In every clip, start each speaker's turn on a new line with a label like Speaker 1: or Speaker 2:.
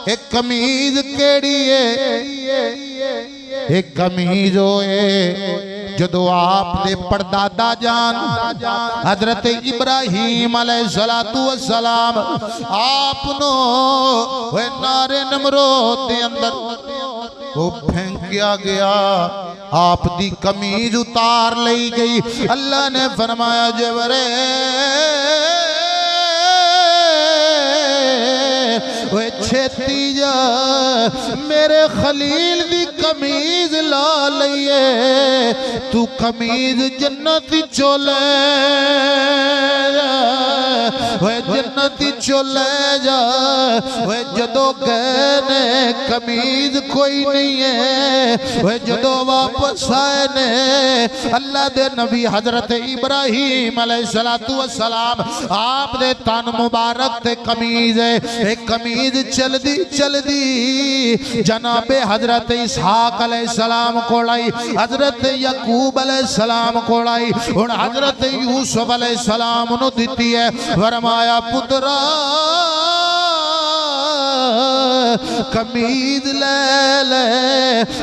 Speaker 1: एक कमीज केड़ी है, एक कमीज होए जदों आपने परदादा जान हजरत इब्राहीम अलैहिस्सलातु वस्सलाम आपनो नारे नमरूद दे अंदर वो फेंकिया गया, आप दी कमीज उतार ली गई। अल्लाह ने फरमाया जिब्राईल छेती जा मेरे खलील दी कमीज ला लईए, तू कमीज जन्नती चोले जन्नती चोले जा। जदों गए ने कमीज कोई नहीं है, जदों वापस आए ने अल्लाह दे नबी हजरत इब्राहीम अलैहिस्सलातु वस्सलाम आप दे तन मुबारक ते कमीज है, एक कमीज चलदी चलदी जनाबे हजरत इसहाक अलैहिस्सलाम कोल आई, हजरत यकूब अलैहिस्सलाम कोल आई, हुण हजरत यूसुफ अलैहिस्सलाम नु दित्ती है। फरमाया पुत्रा कमीज ले ले।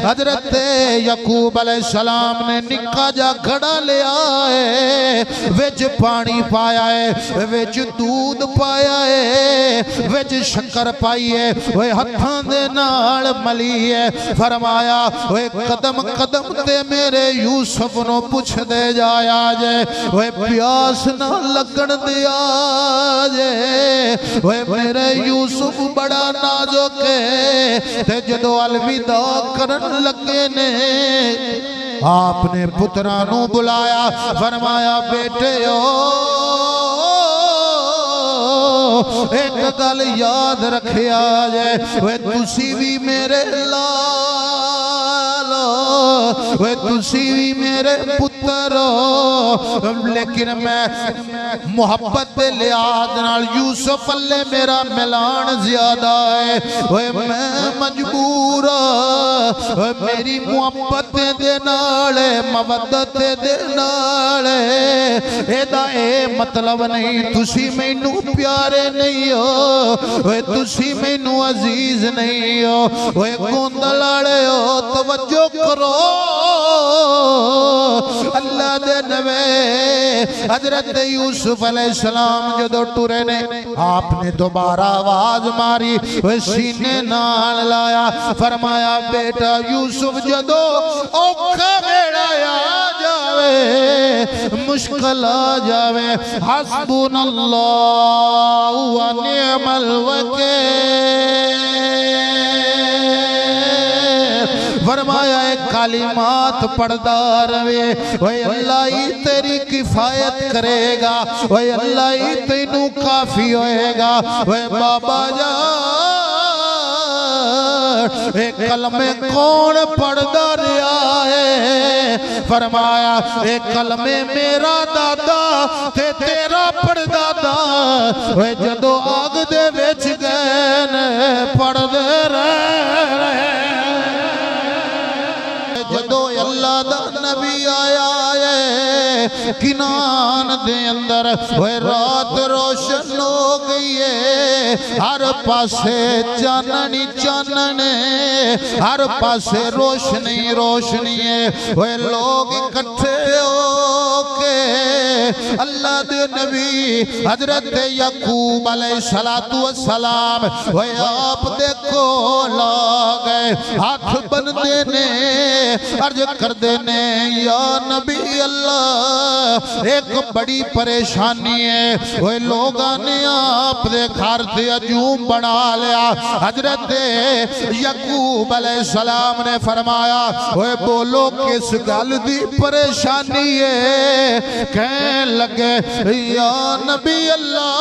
Speaker 1: हजरत यकूब अलैहिस्सलाम ने निक्का जा घड़ा लिया है, विच पानी पाया है, विच दूध पाया है, विच शक्कर पाई है, वे हत्थां दे नाल मली है। फरमाया वे कदम कदम ते मेरे यूसुफ नु पुछ दे जाया जे, वे प्यास ना लगन दिया जे, वे मेरे यूसुफ बड़ा नाजुक ते जदों अलविदा करन लगे ने आपने पुत्रा नू बुलाया। फरमाया बेटे ओ एक गल याद रखिया जे, वे तुसी भी मेरे लाल वे तुसी भी मेरे पुत्र हो, लेकिन मैं मुहब्बत के लिहाज नाल यूसुफ अल्ले मेरा मिलान ज्यादा है। वे मैं मजबूर मेरी मुहब्बत दे नाल मवद्दत दे नाल एदा ए मतलब नहीं तुसी मैनू प्यारे नहीं हो, वे तुसी मैनू अजीज नहीं हो, वे गोंदल वाले हो तवज्जो करो। अल्लाह दे नबी हजरत यूसुफ अलैहिस्सलाम जदों टुरे ने आपने दोबारा आवाज मारी, वे सीने नाल लाया। फरमाया बेटा यूसुफ जदों औखा वेला आ जावे मुश्किल आ जावे हस्बुनल्लाहु व निअमल वकील। फरमाया एक कालिमात पढ़दा रहे, वो अल्लाह ही तेरी किफायत करेगा, वो अल्लाह ही तेनू काफी होएगा। वो बाबा जा एक कलमे कौन पढ़दा रहा है? फरमाया एक कलमे मेरा दादा ते तेरा पढ़दादा वे जदों आग दे विच गए पढ़दे रहे। जदों अल्लाह दा नबी आया है किनान दे अंदर वे रात रोशन हो गई है, हर पासे चाननी चानने, हर पासे रोशनी रोशनी है। वे लोग इकट्ठे हो के अल्लाह दे नबी हजरत यकूब अलैहिस्सलातु वस्सलाम वे आप देखो ला गए, हाथ बनते ने अर्ज करते ने या नबी अल्लाह एक बड़ी परेशानी है। वे लोगों ने आप दे घर से हजूम बना लिया। हजरत यकूब अलैहिस्सलाम ने फरमाया वे बोलो किस गल दी परेशानी है? कहने लगे या नबी अल्लाह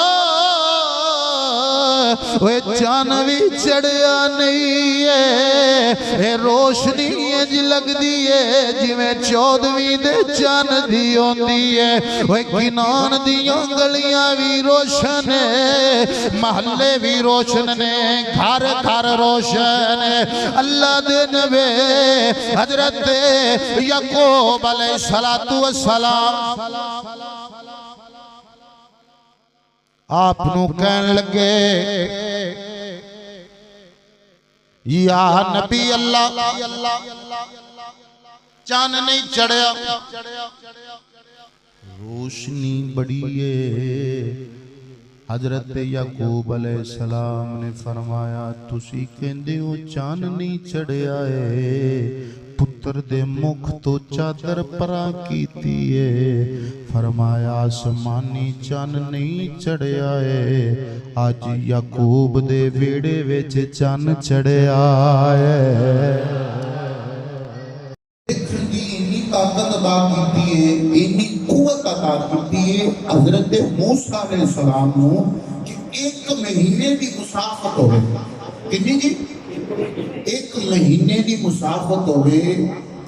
Speaker 1: वे चान भी चढ़िया नहीं है, रोशनी इंज लगदी है जिवें 14वीं दे चन दी होंदी है। वे किनान दियां गलियां भी रोशन है, महल्ले भी रोशन ने, घर घर रोशन है। अल्लाह दे नबी हजरत यकूब अलैहिस्सलातु वस्सलाम आप कहन लगे या नबी अल्लाह चांद नहीं चढ़िया रोशनी बड़ी है। हजरत याकूब अलैहिस्सलाम ने फरमाया तुसी कहंदे हो चांद नहीं चढ़िया है, पुत्र दे मुख तो चादर परा कीती है। फरमाया आसमानी चांद नहीं चढ़िया है, आज याकूब दे वेड़े विच चांद चढ़िया है। ताकत अदा की है, इन्नी कुव्वत अदा की है हजरत मूसा अलैहिस्सलाम को कि एक महीने की मुसाफत होवे। कितनी जी? एक महीने की मुसाफत होवे,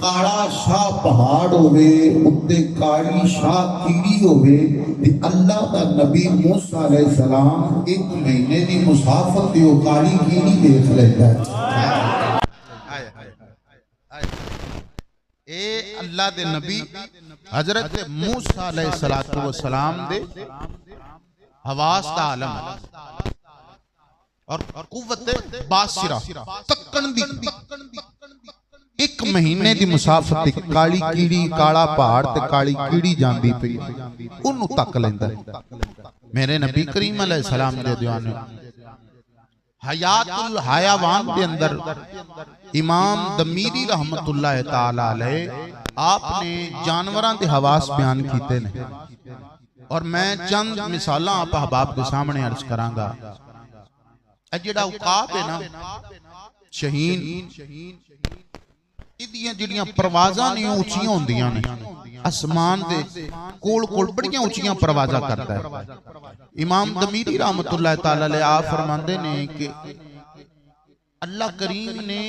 Speaker 1: काला शाह पहाड़ होवे, उत्ते काली शाह कीड़ी होवे ते अल्लाह दा नबी मूसा अलैहिस्सलाम एक महीने की मुसाफत ते ओ काली कीड़ी देख लेता है। ए अल्लाह दे नबी हजरत मूसा अलैहिस्सलातु वस्सलाम दे हवास दा आलम और कुव्वत बासिरा तक्कन दी एक महीने दी मुसाफत काली कीड़ी काला पहाड़ ते काली कीड़ी जांदी पई ओनू तक लैंदा। मेरे नबी करीम अलैहिस्सलाम दे दीवाने हयातुल हयावान दे अंदर इमाम दमीरी रहमतुल्लाह ताला अलैह आपने जानवरां दे हवास बयान कीते ने और मैं चंद मिसालां आप अहबाब के सामने अर्ज करांगा। जिहड़ा उकाब है ना शहीन इहदियां जिहड़ियां परवाज़ां ने उच्चियां होंदियां ने, आसमान दे कोल कोल बड़ियां उच्चियां परवाज़ां करदा है। इमाम दमीरी रहमतुल्लाह ताला अलैह आप फरमांदे ने कि अल्लाह करीम ने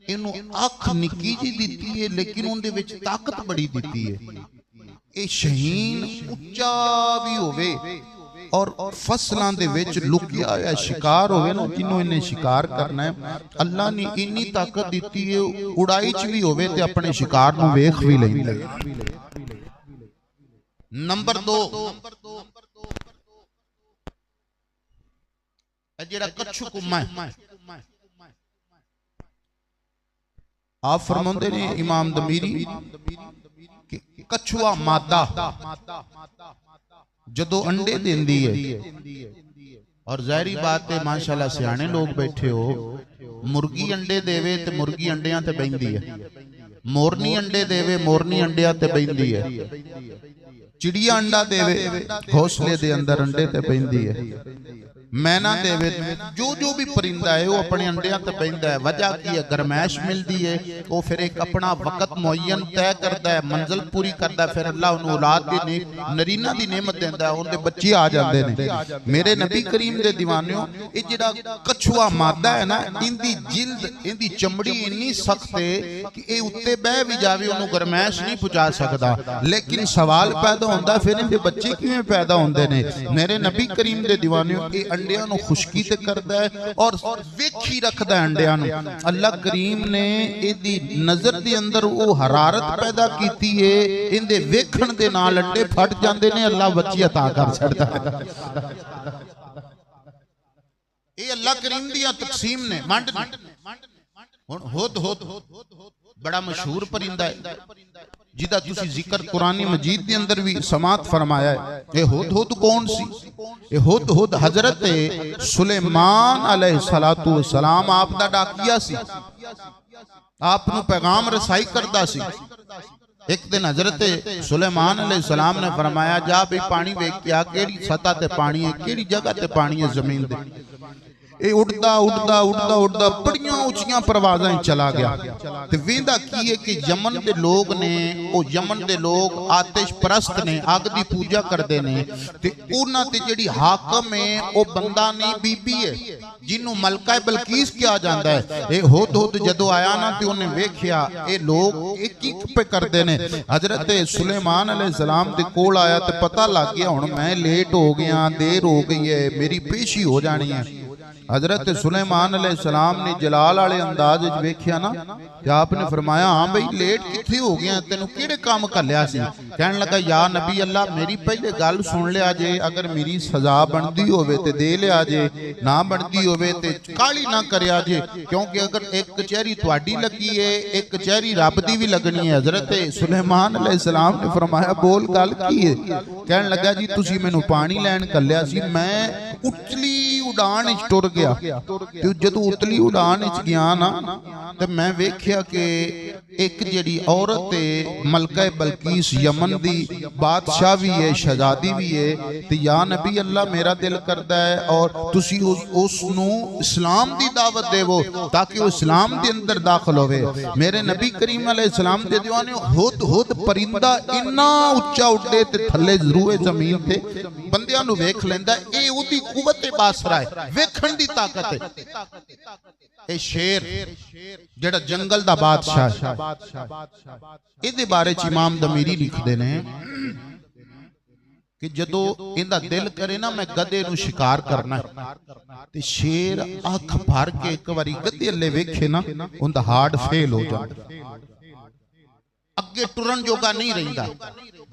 Speaker 1: इनू अख निक्की जी दी है लेकिन उनदे विच ताकत बड़ी दी है। ये शहीन उच्चा भी होवे और फसलां दे विच लुकिया होया शिकार होवे ना, जिन्हों इन्हें शिकार करना है अल्लाह ने इन्नी ताकत दी है, उड़ाई च भी होवे ते अपने शिकार नूं वेख भी लैंदा है। नंबर 2 जेड़ा कच्छु कुम्मा है आप फरमाते ने इमाम दमीरी कछुआ मादा जदों अंडे देंदी है और जाहिर बात है माशाल्लाह सियाने लोग बैठे हो, मुर्गी अंडे देवे ते मुर्गी अंडियां ते बहिंदी है, मोरनी अंडे देवे मोरनी अंडियां ते बहिंदी है, चिड़िया अंडा देवे घोंसले दे अंदर अंडे ते बहिंदी है, मैना देवे जो जो भी परिंदा है वो अपने अंडियां ते बहिंदा है। वजह की है? गरमैश मिलती है, वो फिर एक अपना वक्त मुअय्यन तय करता है, मंजिल पूरी करता है, फिर अल्लाह उन्हें औलाद दी नरीना दी नेमत देंदा है, उनके बच्चे आ जाते हैं। मेरे नबी करीम दे दीवानियों ये जिहड़ा कछुआ मादा है ना, इनकी जिल्द इनकी चमड़ी इन्नी सख्त है कि ये उत्ते बह भी जावे उन्हें गरमैश नहीं पहुंचा सकता। लेकिन सवाल पैदा होता फिर इनके बच्चे किवें पैदा होंदे ने? मेरे नबी करीम दे दीवानियों अंडियां नूं खुशकी ते करदा है और वेखी रखदा है अंडियां नूं। अल्लाह करीम ने इहदी नजर दे अंदर वो हरारत पैदा कीती है, इहदे वेखण दे नाल अंडे फट जांदे ने, अल्लाह बच्ची अता कर छड़दा है। ये अल्लाह करीम दी तकसीम ने मंड हुण हुद बड़ा मशहूर परिंदा है जिदा तुसी जिक्र कुरानी मजीद के अंदर भी समात फरमाया है। ये हुद कौन सी? ये हुद हजरत सुलेमान अलैहिस्सलातु वस्सलाम आप दा डाकिया सी, आप नूं पैगाम रसाई करदा सी। एक दिन हजरत सुलेमान अलैहिस्सलाम ने फरमाया जा भी पानी वेख के आ, केड़ी सतह ते पानी है, केड़ी जगह ते पानी है जमीन दे। ये उड़दा उड़दा उड़दा उड़दा बड़ियां ऊंचियां परवाज़ां चला गया ते वेंदा की है कि यमन दे लोग ने, वो यमन दे लोग आतिश परस्त ने, अग दी पूजा करते ने ते उन्हां ते जिहड़ी हाकम है वो बंदा नहीं बीबी है जिन्हों मलका बलकीस किया जाता है। ये हुद जदों आया ना तो उन्हें वेख्या ये लोग एक पे करते ने। हजरत सुलेमान अलैहिस्सलाम दे कोल आया तो पता लग गया हुण मैं लेट हो गया, देर हो गई है, मेरी पेशी हो जानी है। हजरत सुलेमान अलैहिस्सलाम ने जलाल वाले अंदाज विच वेखिया ना ते आपने फरमाया हाँ बई लेट किथे हो गया, तेनू किहड़े काम घल्लिया सी। कहन लगा या नबी अल्लाह मेरी पहले गल सुन लिया जे, अगर मेरी सजा बनदी होवे ते दे लिया जे, ना बनदी होवे ते काली ना करया जे, क्योंकि अगर एक कचहरी तुहाडी लगी है एक कचहरी रब दी भी लगनी है। हजरत सुलेमान अलैहिस्सलाम ने फरमाया बोल गल की है। कहन लगा जी तुसी मैनू पानी लैन घल्लिया सी, मैं उतली उड़ान विच टुर गया ते जदों उतली उड़ान विच गया ना ते मैं वेख्या कि एक जिहड़ी औरत है मलका बलकीस यमन दी बादशाह भी है शहजादी भी है, ते या नबी अल्लाह मेरा दिल करदा है और तुसी उस नू इस्लाम दी दावत देवो ताकि वो इस्लाम दे अंदर दाखिल होवे। मेरे नबी करीम अलैहिस्सलाम दे दीवाने हुद हुद परिंदा इन्ना उच्चा उड़े ते थल्ले जरूर जमीन ते बंदियां नू वेख लैंदा, ए ओदी कुवत बासरा है, वेखण दी ताकत है। ए शेर जेड़ा जंगल दा बादशाह है, इहदे बारे च इमाम दमीरी लिखदे ने कि जदों इंदा दिल करे ना मैं गधे नू शिकार करना ते शेर अख भर के एक बारी गधे अल्ले वेखे ना उनदा हार्ट फेल हो जांदा, अगे टुरन जोगा नहीं रहिंदा।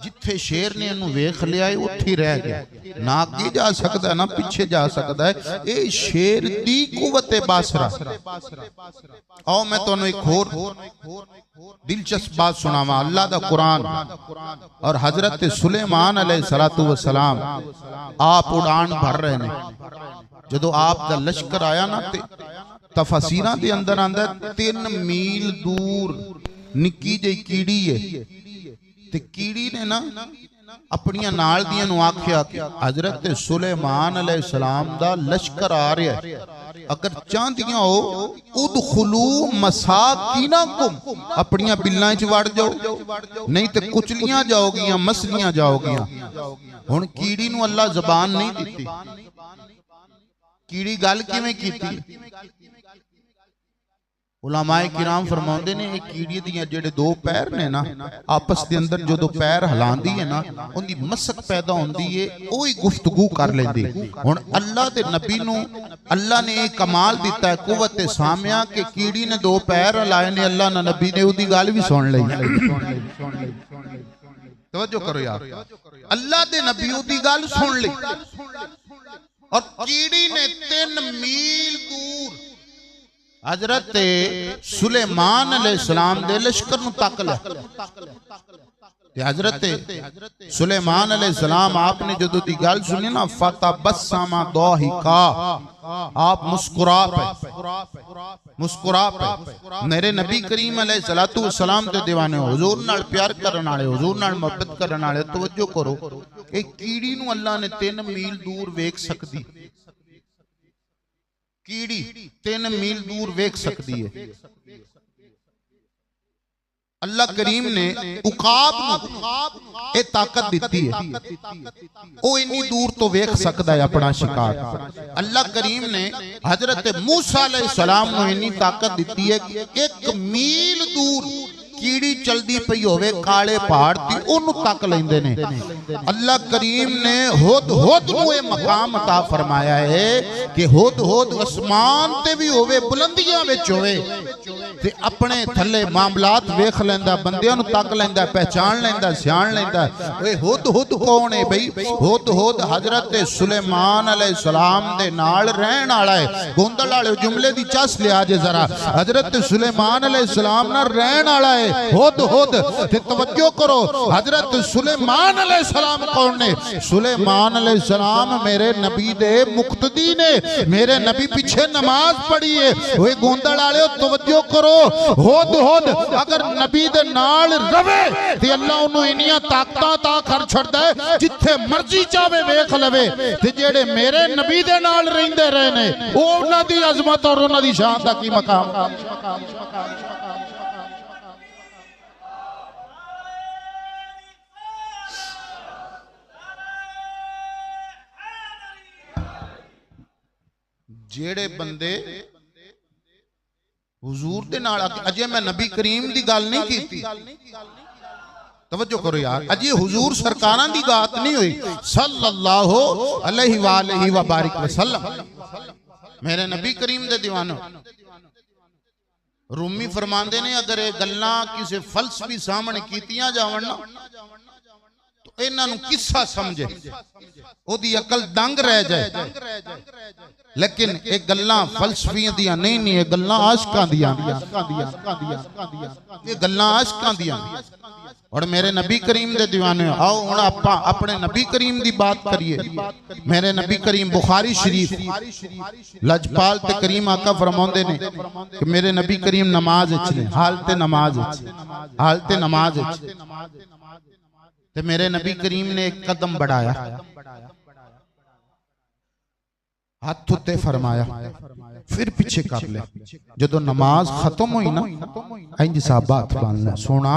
Speaker 1: जिथे शेर ने इनू वेख लिया है उत्थे रह गया, ना अगे जा सकता ना पीछे जा सकता है। ये शेर दी कुवत बासरा। आओ मैं तुहानू एक होर दिलचस्प बात सुनावा। अल्लाह दा कुरान और हजरत सुलेमान अलैहिस्सलातु वस्सलाम आप उड़ान भर रहे ने, जदों आप दा लश्कर आया ना ते तफसीरां दे अंदर आंदा 3 मील दूर निक्की जी कीड़ी है ते कीड़ी ने ना अपनियां नाल दियां नू आख्या कि हजरत सुलेमान अलैहिस्सलाम दा लश्कर आ रहा है, अगर चाहदियां हो उदखुलू मसाकिनकुम अपनियां बिल्लां च वड़ जाओ, नहीं ते कुचलियां जाओगियां मसलियां जाओगियां। हुण कीड़ी नू अल्लाह ज़बान नहीं दिती, कीड़ी गल किवें कीती? उलमाए किराम फरमाउंदे ने एक कीड़ी दियां जेड़े 2 पैर ने ना आपस दे अंदर जो पैर हिलांदी है ना उनकी मसक पैदा होंदी है, ओही गुफ्तगू कर लेंदी। हुण अल्लाह दे नबी नू अल्लाह ने एक कमाल दिता है कुव्वत सामिया कि कीड़ी ने 2 पैर हिलाए ने, अल्लाह ने नबी ने उदी गल भी सुन लई। तवज्जो करो यार, अल्लाह दे नबी उदी गल सुन ली और कीड़ी ने 3 मील दूर हजरत सुलेमान अलैहिस्सलाम दे लश्कर नू तक लिया। हजरत सुलेमान अलैहिस्सलाम आपने जदों दी गल सुनी ना फतबस्समा दाहिका, आप मुस्कुरा पे। मेरे नबी करीम अलैहिस्सलातु वस्सलाम दे दीवाने हुजूर नाल प्यार करन वाले, हुजूर नाल मोहब्बत करन वाले, तवज्जो करो एक कीड़ी नू अल्लाह ने 3 मील दूर वेख सकदी, कीड़ी 3 मील दूर वेख सकती है। अल्लाह करीम ने उकाब नू ये ताकत दी है, वो इन्नी दूर तो वेख सकता है अपना शिकार। अल्लाह करीम ने हजरत मूसा अलैहिस्सलाम नू इन्नी ताकत दी है कि 1 मील दूर कीड़ी चलदी पई होवे काले पहाड़ ती ओनू तक लैंदे ने। अल्लाह करीम ने हुद हुद नू ये मकाम अता फरमाया है कि हुद हुद आसमान ते भी होवे बुलंदियां विच होवे ते अपने थल्ले मामलात वेख लैंदा, बंदियां नू तक लैंदा, पहचान लैंदा, सियाण लैंदा। ओए हुद हुद कौन है बई? हुद हुद हजरत सुलेमान अलैहिस्सलाम दे नाल रहन वाला है। गोंदल वाले जुमले दी चस लिया जे जरा, हजरत सुलेमान अलैहिस्सलाम नाल रहन वाला है हुद हुद। ते तवज्जो करो हजरत सुलेमान अलैहिस्सलाम कौन ने? सुलेमान अलैहिस्सलाम मेरे नबी दे मुक्तदी ने, मेरे नबी पीछे नमाज पढ़ी है। ओए गोंदल वाले तवज्जो करो, हुद हुद अगर नबी दे नाल रवे ते अल्लाह उन्होंने इन्नियां ताकतां ता कर छड़दा है जिथे मर्जी चाहे वेख लवे। ते जेड़े मेरे नबी दे नाल रहिंदे रहे ने ओ उन्हां दी अजमत और उन्हां दी शान दा की मकाम। जेड़े बंदे हुजूर दे नाल अजे मैं नबी करीम दी गल नहीं कीती, तवज्जो करो यार, अजे हुजूर सरकारां दी बात नहीं हुई सल्लल्लाहु अलैहि व बारिक वसल्लम। मेरे नबी करीम दे दीवानो रूमी फरमांदे ने अगर ये गल्लां किसी फलसफी सामने कीतियां जावन ना तो इन्हां नूं किस्सा समझे ओदी अकल दंग रह जाए लेकिन ये गल्लां फलसफियां दियां नहीं ये गल्लां आशिकां दियां ये गल्लां आशिकां दियां। और मेरे नबी करीम दे दीवाने आओ हुण आपां अपने नबी करीम दी बात करिए। मेरे नबी करीम बुखारी शरीफ लजपाल ते करीम आका फरमांदे ने कि मेरे नबी करीम नमाज विच ने हालते नमाज ते मेरे नबी करीम ने एक कदम बढ़ाया हाथ उत्ते फरमाया फिर पीछे कर ले। जदों नमाज खत्म हुई ना इंज साहबा हाथ बांधना सोना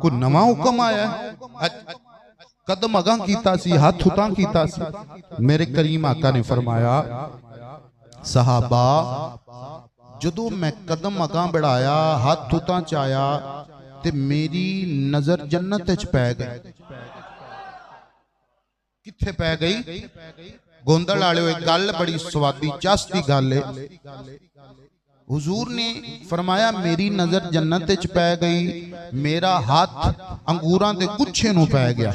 Speaker 1: कोई नवा हुक्म आया कदम अगा कीता सी हाथ उतां कीता सी। मेरे करीम आका ने फरमाया सहाबा जदों मैं कदम अगा बढ़ाया हाथ उतां चाया ते मेरी नजर जन्नत च पै गई। किथे पै गई? गोंदल आले एक गल बड़ी स्वादी चस दी गल है। हुजूर ने फरमाया मेरी नजर जन्नत च पै गई मेरा हाथ अंगूरां दे गुच्छे नूं पै गया।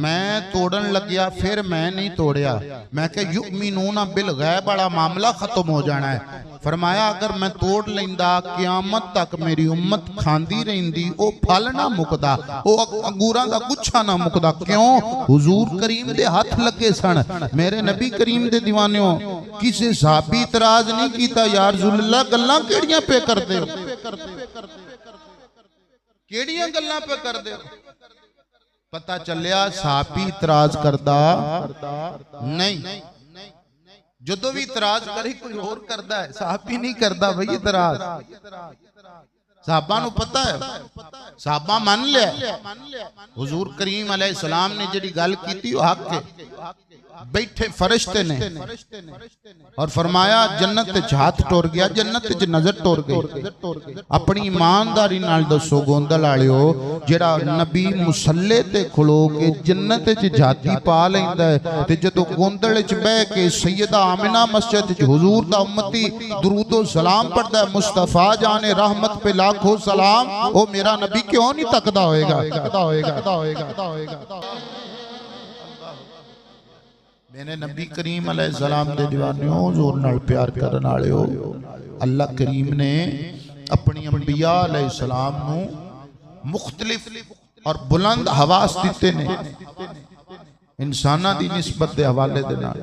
Speaker 1: मैं तोड़न लग्या फिर मैं नहीं तोड़िया। मैं कहा युमिनूना बिल गैब वाला मामला खत्म हो जाना है। फरमाया अगर मैं तोड़ लैंदा क़यामत तक मेरी उम्मत खांदी रहिंदी ओ फल ना मुकदा ओ अंगूरां दा गुच्छा ना मुकदा। क्यों? हुजूर करीम दे हाथ लगे सन। मेरे नबी करीम दे दीवानियों किसी सहाबी इतराज नहीं कीता या रसूलल्लाह गल्लां केड़ियां पे करदे हो केड़ियां गल्लां पे करदे हो। पता चलिया सहाबी इतराज करदा नहीं। जदों भी इतराज करे कोई और करदा है सहाबी नहीं करदा भाई इतराज। साहबा नूं पता है साहबा मान लिया हुजूर करीम अलैहिस्सलाम ने जिहड़ी गल कीती ओ हक है। बैठे फरिश्ते ने और फरमाया जन्नत च हाथ टुर गया जन्नत च नजर टुर गई। अपनी ईमानदारी नाल दसो गोंदल वालिओ जेड़ा नबी मुसल्ले ते खलो के जन्नत च जाती पा लैंदा है ते जदों गोंदल च बैठ के सैयदा आमिना मस्जिद च हुजूर दा उम्मती दुरूदो सलाम पढ़दा है मुस्तफा जाने रहमत पे लाखों सलाम ओ मेरा नबी क्यों नहीं तकदा होएगा। मेरे नबी करीम अलैहिस्सलाम दे दीवानियों हुजूर नाल प्यार करन वालिओ अल्लाह करीम ने अपनी अंबिया अलैहिस्सलाम नूं मुख्तलिफ और बुलंद हवास दिते ने इंसानां दी निस्बत दे हवाले दे नाल।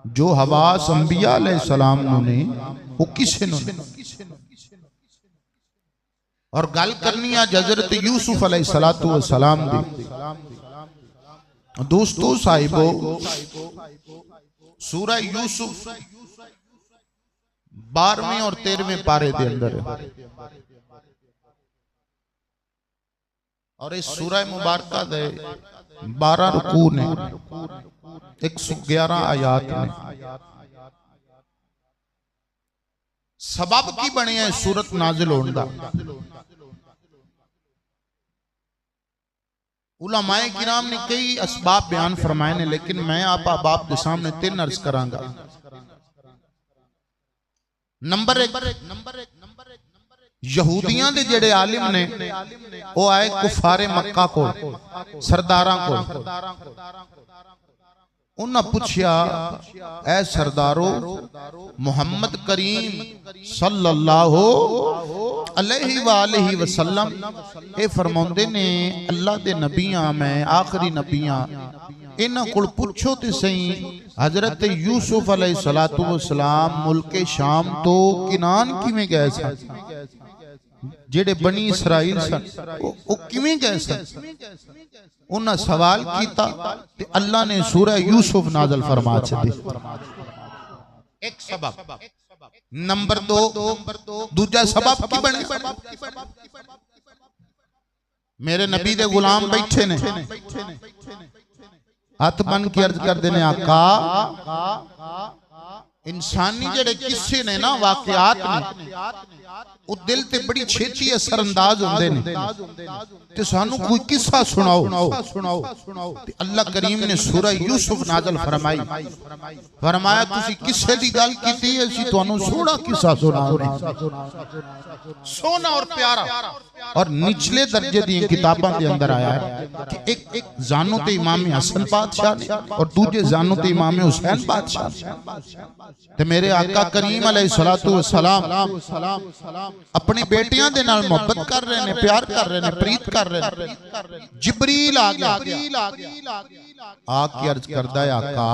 Speaker 1: जो हवास अंबिया अलैहिस्सलाम नूं ने वो किसे नूं नहीं। और गल करनी है हज़रत यूसुफ अलैहिस्सलातु वस्सलाम दी। दोस्तों साहिबो सूरह यूसुफ 12वें और 13वें पारे दे अंदर है और इस सूरह मुबारका दे 12 रुकू ने 111 आयात ने। सबब की बने है सूरत नाजिल होने दा। उलमाए किराम ने कई असबाब बयान फरमाए ने लेकिन मैं आप अहबाब के सामने 3 अर्ज करांगा। नंबर एक यहूदियां दे जेड़े आलिम ने वो आए कुफारे मक्का को सरदारां को उन्हें पूछया ऐ सरदारो मुहम्मद करीम सल्लल्लाहु अलैहि वसल्लम ए फरमाउंदे ने अल्लाह दे नबियां मैं आखिरी नबियां इन्हां कोल पूछो ते सही हजरत यूसुफ अलैहिस्सलातु वस्सलाम मुल्क शाम तो किनान किवें गए सन। जेड़े बनी इसराइल सन वो किवें गए सन। उन्हें सवाल किया ते अल्लाह ने सूरह यूसुफ नाज़िल फरमा छड़ी। एक सबब। नंबर 2 दूजा सबब की बने मेरे नबी दे गुलाम बैठे ने हाथ बन के अर्ज कर देने आका इंसानी जेड़े किस्से ने ना वाकयात ने वो दिल ते बड़ी छेती असर अंदाज होंदे ने ते सानू कोई किस्सा सुनाओ ते अल्लाह करीम ने सूरह यूसुफ नाज़िल फरमाई, फरमाया तुसी किस्से दी गल कीती है, असीं तुहानू सोहना किस्सा सुनाओगे, सोहना और प्यारा। और निचले दर्जे दी किताबां दे अंदर आया है कि एक जानू ते इमाम हसन बादशाह ने और दूजे जानू ते इमाम हुसैन बादशाह ते मेरे आका करीम अलैहिस्सलातु वस्सलाम अपनी बेटियां दे नाल मोहब्बत कर रहे ने, प्यार कर रहे ने, प्रीत कर रहे ने। जिब्रील आ गया आके अर्ज करदा है आका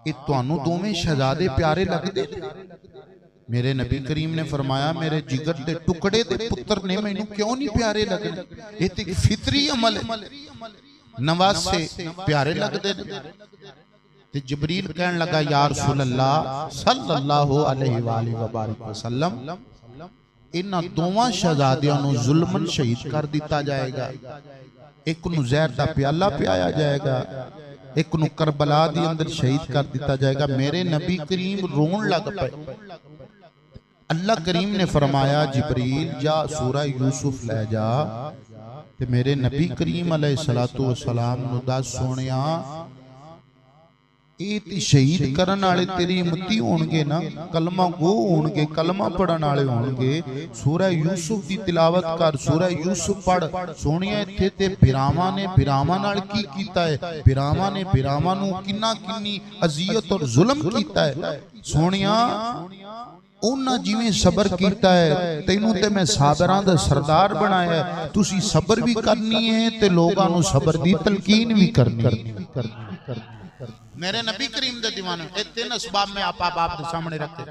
Speaker 1: ये तुहानू दोवें शहजादे प्यारे लगदे? मेरे नबी करीम ने फरमाया मेरे जिगर दे टुकड़े दे पुत्र ने मैनू क्यों नहीं प्यारे लगदे? ये ते फितरी अमल है, नवासे प्यारे लगदे ने। ते जिब्रील कहन लगा या रसूल अल्लाह सल्लल्लाहु अलैहि वसल्लम इन्हां दोवां शहजादियां नूं जुल्मन शहीद कर दिता जाएगा, एक नूं जहर दा प्याला पियाया जाएगा, एक नूं करबला दे अंदर शहीद कर दिता जाएगा। मेरे नबी करीम रोन लग पे। अल्लाह करीम ने फरमाया जिब्रील जा सूरह यूसुफ ले जा ते मेरे नबी करीम अलैहिस्सलातु वस्सलाम नूं दस सोनिया ये शहीद करन वाले तेरी उम्मती होणगे ना, कलमा गो होणगे, कलमा पढ़न वाले होणगे। सूरह यूसुफ दी तिलावत कर, सूरह यूसुफ पढ़। सोनिया इत्थे ते बिरावां ने बिरावां नाल की कीता है, बिरावां ने बिरावां नूं किन्नी अजियत और जुल्म कीता है। सोनिया उन्हां जिवें सबर कीता है तैनू ते मैं साबरां दा सरदार बनाया है, तुसी सबर भी करनी है ते लोगां नूं सबर दी तलकीन भी करनी है। मेरे नबी करीम दे दीवाने ये तीन असबाब में आपा बाप के सामने रखते।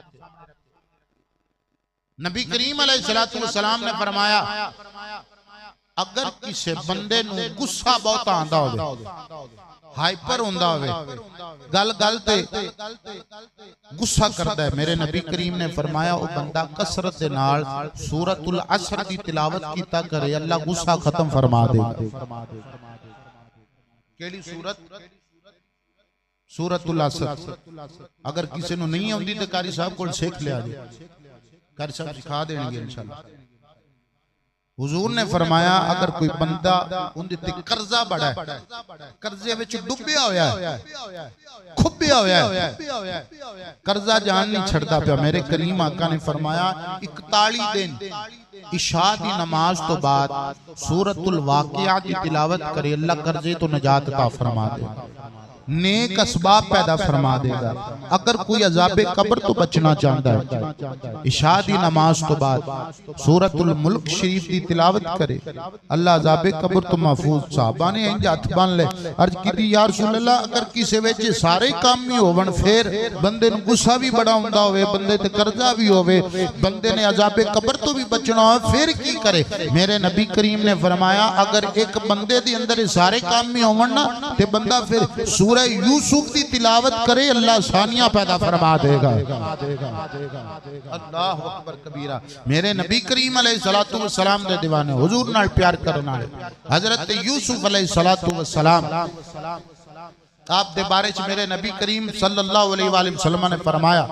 Speaker 1: नबी करीम अलैहिस्सलातु वस्सलाम ने फरमाया अगर किसी बंदे नूं गुस्सा बहुत आंदा होवे, हाइपर होंदा होवे, गल गल ते गुस्सा करदा है, मेरे नबी करीम ने फरमाया वो बंदा कसरत दे नाल सूरतुल असर दी तिलावत कीता करे, अल्लाह गुस्सा खत्म फरमा देगा। केड़ी सूरत? सूरतुल असर। अगर किसी को नहीं आती तो कारी साहब को सीख लिया जी, कारी साहब सिखा देंगे इंशाअल्लाह। हुजूर ने फरमाया अगर कोई बंदा उनके ते कर्जा बड़ा है, कर्जे विच डुबिया होया है, खुबिया होया है, कर्जा जान नहीं छड़दा पिया, मेरे करीम आका ने फरमाया 41 दिन इशा दी नमाज तो बाद सूरतुल वाक़िया की तिलावत करे, अल्लाह कर्जे तो निजात अता फरमा दे, नेक असबाब पैदा फरमा देगा। अगर कोई अजाबे कब्र तो बचना चाहता है इशा दी नमाज तो बाद सूरतुल मुल्क शरीफ की तिलावत करे, अल्लाह अजाबे कब्र तो महफूज। साहबा ने इंज हथ बन ले अर्ज की या रसूल अल्लाह अगर किसी विच सारे काम ही होवन फिर बंदे नूं गुस्सा भी बड़ा हुंदा होवे, बंदे ते कर्जा भी होवे, बंदे ने अजाबे कब्र तो भी बचना हो फिर की करे? मेरे नबी करीम ने फरमाया अगर एक बंदे दे अंदर सारे काम ही होवन ना ते बंदा फिर सूरह यूसुफ की तिलावत करे, अल्लाह सानिया पैदा फरमा देगा। अल्लाहु अकबर कबीरा। मेरे नबी करीम अलैहिस्सलातु वस्सलाम दे दीवाने हुजूर नाल प्यार करन वाले हजरत यूसुफ अलैहिस्सलातु वस्सलाम आप दे बारे च मेरे नबी करीम सल्लल्लाहु अलैहि वसल्लम ने फरमाया,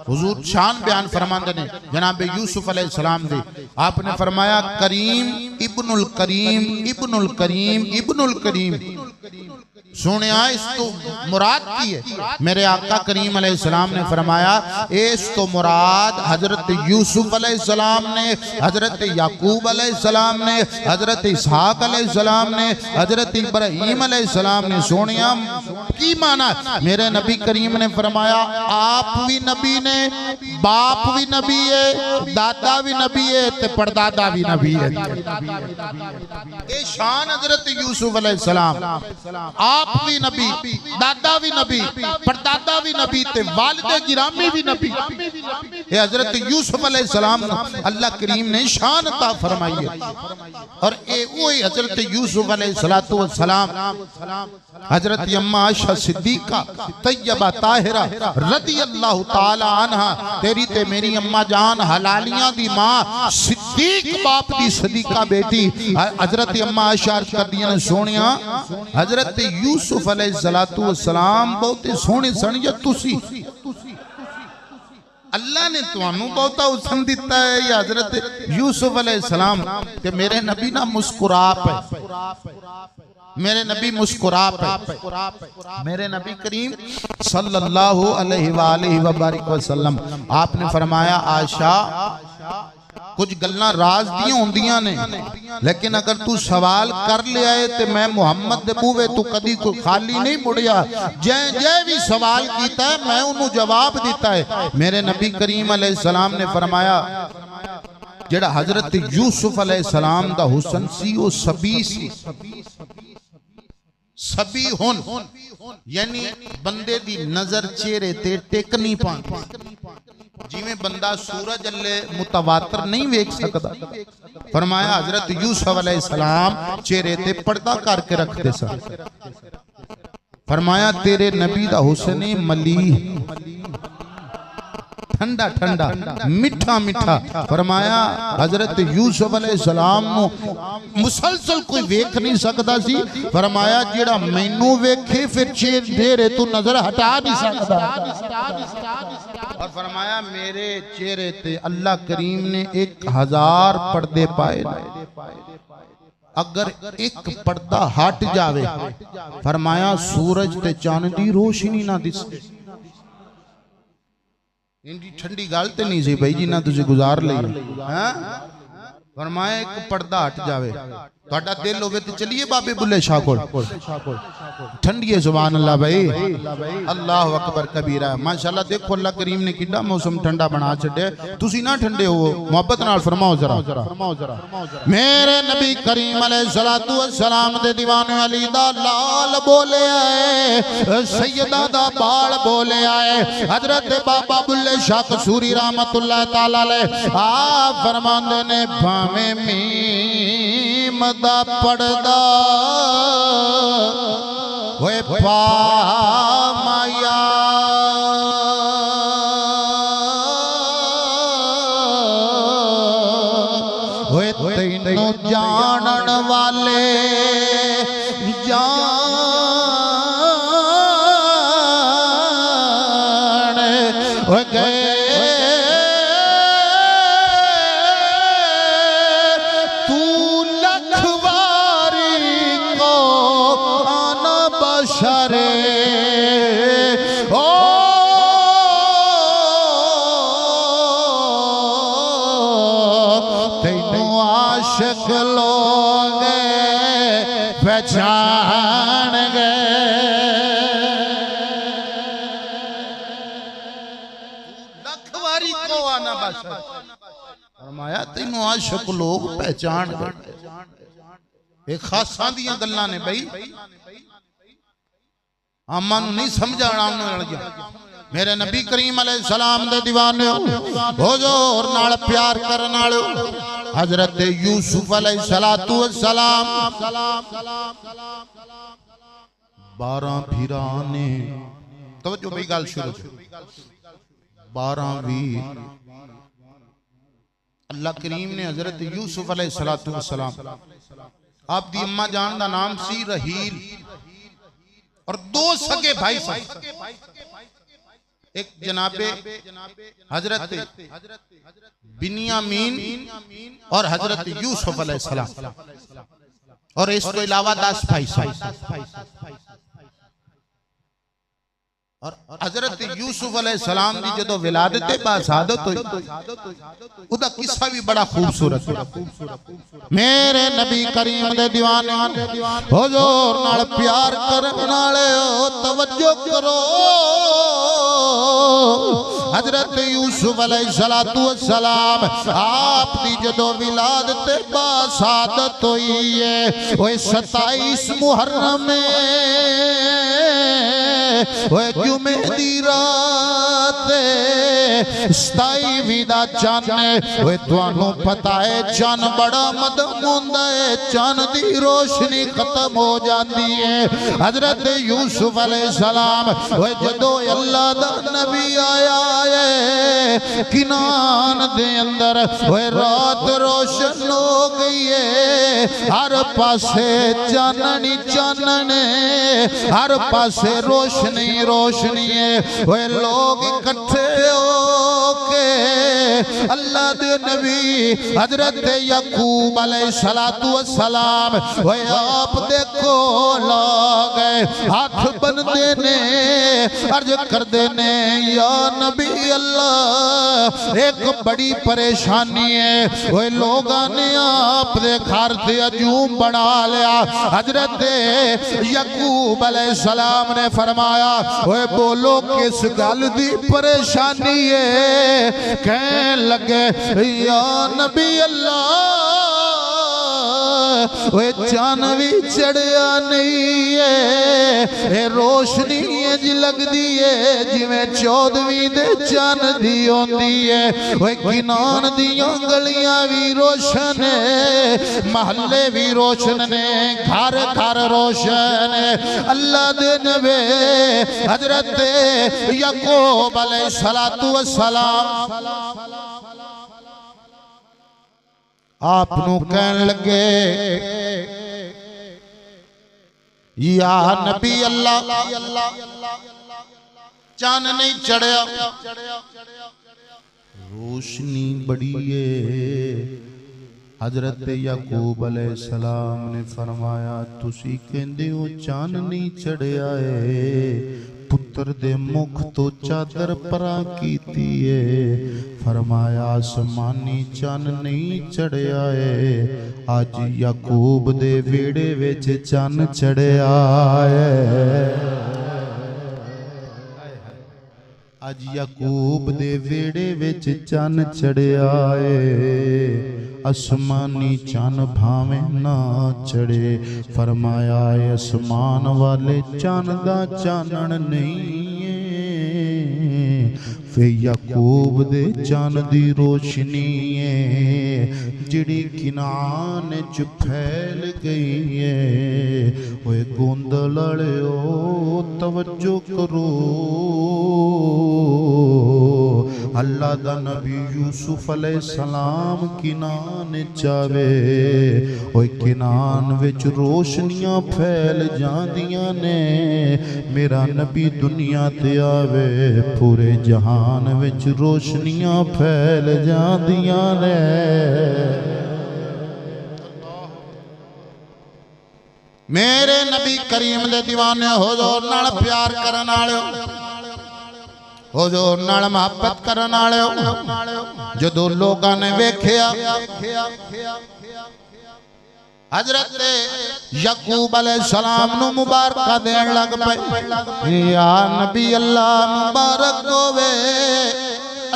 Speaker 1: हुजूर शान बयान फरमांदे ने जनाब यूसुफ अलैहिस्सलाम दी, आपने फरमाया करीम इब्नुल करीम इब्नुल करीम इब्नुल करीम। सुनिया इस तो मुराद की है? मेरे आका करीम अलैहिस्सलाम ने फरमाया इस तो मुराद हजरत यूसुफ अलैहिस्सलाम ने, हजरत याकूब अलैहिस्सलाम ने, हजरत इसहाक अलैहिस्सलाम ने, हजरत इब्राहीम अलैहिस्सलाम ने। सोनिया की माना? मेरे नबी करीम ने फरमाया आप भी नबी ने, बाप भी नबी है, दादा भी नबी है, ते परदादा भी नबी है। ये शान हजरत यूसुफ अलैहिस्सलाम, आप भी नबी, दादा भी नबी, परदादा भी नबी, ते वालिद गिरामी भी नबी। ये हजरत यूसुफ अलैहिस्सलाम अल्लाह करीम ने शान अता फरमाई है। और ये वही हजरत यूसुफ अलैहिस्सलातु वस्सलाम हजरत अम्मा आयशा सिद्दीका तैयबा ताहिरा रदियल्लाहु ताला अन्हा, तेरी ते मेरी अम्मा जान हलालियां दी मां सिद्दीक बाप दी सदीका बेटी हजरत अम्मा आयशा कर दियां ने सोनिया हजरत यूसुफ अलैहिस्सलातु वस्सलाम बहुत सोहने सन या तुसी अल्लाह ने तुहानू बहुता हुसन दिता है या हजरत यूसुफ अलैहिस्सलाम के मेरे नबी ना मुस्कुरा पे, मेरे नबी मुस्कुरा पे, मेरे नबी करीम सल्लल्लाहु अलैहि वसल्लम आपने फरमाया आयशा कुछ गल्लां राज दी होंदियां ने, लेकिन अगर तू सवाल कर लिया है तो मैं मुहम्मद दे बूवे तू कदी को खाली नहीं मुड़िया, जै जै भी सवाल कीता है मैं उन्होंने जवाब दिता है। मेरे नबी करीम अलैहिस्सलाम ने फरमाया जेड़ा हजरत यूसुफ अलैहिस्सलाम दा हुसन सी वो सभी सी, सभी हुन यानी बंदे दी नजर चेहरे ते टेक नहीं पाती, जिमें बंदा सूरज अल्ले मुतवातर नहीं वेख सकता। फरमाया हजरत यूसुफ अलैहिस्सलाम चेहरे ते पर्दा करके रखते सन। फरमाया तेरे नबी दा हुस्न मलीह ठंडा ठंडा मिठा मिठा। फरमाया हजरत यूसुफ अलैहिस्सलाम मुसलसल कोई वेख नहीं सकता सी। फरमाया जेड़ा मैनू वेखे फिर चेहरे तू नजर हटा नहीं सकता। और फरमाया मेरे चेहरे ते अल्लाह करीम ने 1000 पर्दे पाए, अगर एक पर्दा हट जावे फरमाया सूरज ते चांद दी रोशनी ना दिसे। इंदी ठंडी गल तो नहीं सी भाई जिन्ना तुझे गुजार ली है। फरमाया एक पर्दा हट जावे ਤੁਹਾਡਾ दिल होवे तो चलिए बाबे बुल्ले शाह कोल ठंडी है। सुभान अल्लाह भाई, अल्लाह अकबर कबीरा। माशाअल्लाह देखो अल्लाह करीम ने कितना मौसम ठंडा बना छड़े। तुसी ना ठंडे हो मोहब्बत नाल फरमाओ जरा। मेरे नबी करीम अलैहिस्सलातु वस्सलाम दे दीवाने अली दा लाल बोले आए, सैयदा दा बाल बोले आए। हजरत बाबा बुल्ले शाह कसूरी रहमतुल्लाह तआला अलैह आप फरमांदे ने भावे मीम दा पड़दा होए पामाया होए तैनू जानन वाले जान हो गए। आशिक लोग पहचान गए। लखवारी को आना बशर फरमाया तेनू आशिक लोग पहचान गए। एक खासा दियां गल्लां ने भाई, आमा नू नहीं समझाना उन्होंने। मेरे नबी करीम अलैहिस्सलाम दे दीवाने हुजूर नाल प्यार करन वाले हजरत यूसुफ अलैहिस्सलातु वस्सलाम 12 फिराने तवज्जो भाई गल शुरू 12 वीर अल्लाह करीम ने हजरत यूसुफ अलैहिस्सलातु वस्सलाम आप दी अम्मा जान दा नाम सी रहील और 2 सगे भाई थे। एक जनाबे हजरत बिन्यामीन और हजरत यूसुफ अलैहिस्सलाम और इसके अलावा 10 भाई और हजरत यूसुफ अलैहिस्सलाम दी जदों विलादत बासादत हुई उदा किस्सा भी बड़ा खूबसूरत है। मेरे नबी करीम दे दीवाने हुजूर नाल प्यार करन वाले तवज्जो करो। हजरत यूसुफ अलैहिस्सलातु वस्सलाम आप दी जदों विलादत बासादत हुई है ओए 27 मुहर्रम में ओए जुमे दी रात 27 दा चन्न ओए तुहानू पता है चन्न बड़ा मदम हुंदा है, चन्न दी रोशनी खत्म हो जाती है। हजरत यूसुफ अलैहिस्सलाम ओए जदों अल्लाह दा नबी आया है किनान दे अंदर ओए रात रोशन हो गई है, हर पासे चाननी चानने, हर पासे रोशनी रोशनी है। ओए लोग इकट्ठे हो अल्लाह दे नबी हजरत याकूब अलैहिस्सलातु वस्सलाम ओए आप देखो ला गए हाथ बनते ने अर्ज करते ने या नबी अल्लाह एक बड़ी परेशानी है ओए लोगों ने आप दे घर से हजूम बना लिया। हजरत याकूब अलैहिस्सलाम ने फरमाया ओए बोलो किस गल दी परेशानी है। कहने लगे या नबी अल्लाह ओए चान भी चढ़िया नहीं है रोशनी इंज लगदी है जिवें 14वीं दे चान दी होंदी है। ओए किनान दियां गलियां भी रोशन है महल्ले भी रोशन ने घर घर रोशन है। अल्लाह दे नबी हजरत याकूब अलैहिस्सलातु वस्सलाम आप कहन लगे या नबी अल्लाह चांद नहीं चढ़िया रोशनी बड़ी है। हजरत याकूब अलैहिस्सलाम ने फरमाया तुसी कहंदे हो चांद नहीं चढ़िया है पुत्र दे मुख तो चादर परा कीती है। फरमाया आसमानी चन नहीं चढ़िया है अज याकूब दे वेड़े विच चन चढ़िया है। अज याकूब दे वेड़े विच चन चढ़िया है आसमानी चन भावे ना चढ़े। फरमाया आसमान वाले चन दा चानन नहीं है फिर याकूब दे चन दी रोशनी है जिड़ी किनान च फैल गई है। ओए गोंदल वालेओ तवज्जो करो अल्लाह दा नबी यूसुफ अलैहिस्सलाम किनान चावे ओए किनान विच रोशनियां फैल जांदियां ने मेरा नबी दुनिया ते आवे पूरे जहान विच रोशनियां फैल जांदियां ने। मेरे नबी करीम दे दीवाने हुजूर नाल प्यार करन वाले हुजूर नाल मोहब्बत करन वाले जदों लोगां ने वेखिया हजरत याकूब अलैहिस्सलाम नु मुबारक देन लग पे या नबी अल्लाह मुबारक होवे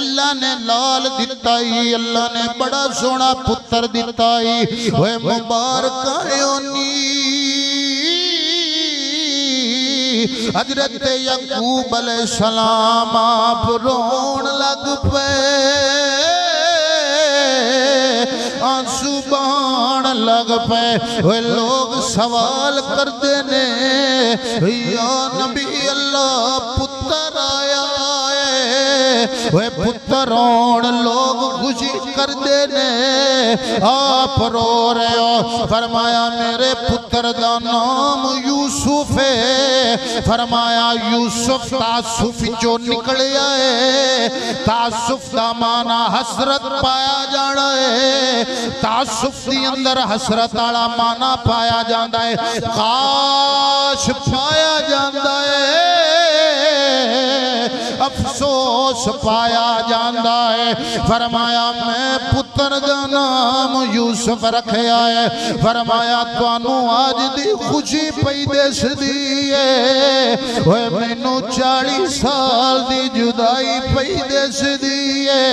Speaker 1: अल्लाह ने लाल दिता ही अल्लाह ने बड़ा सोना पुत्र दिता ही ओए मुबारक होनी। हजरत याकूब अलैहिस्सलाम आप रोन लग पे आंसू बहान लग पे वे लोग सवाल करते ने या नबी अल्लाह पुत्र आया वे पुत्र रोन लोग खुशी करते ने आप रो रहे हो। फरमाया मेरे पुत्र दा नाम यूसुफ है। फरमाया यूसुफ तासुफ जो निकलिया है तासुफ दा माना हसरत पाया जाना है तासुफ दी अंदर हसरत वाला माना पाया जाता है काश पाया जाता है अफसोस पाया जाता है। फरमाया मैं पुत्र दा नाम यूसुफ रखया है। फरमाया तुहानू आज दी खुशी पई दसदी है ओए मैनू 40 साल दी जुदाई पई दसदी है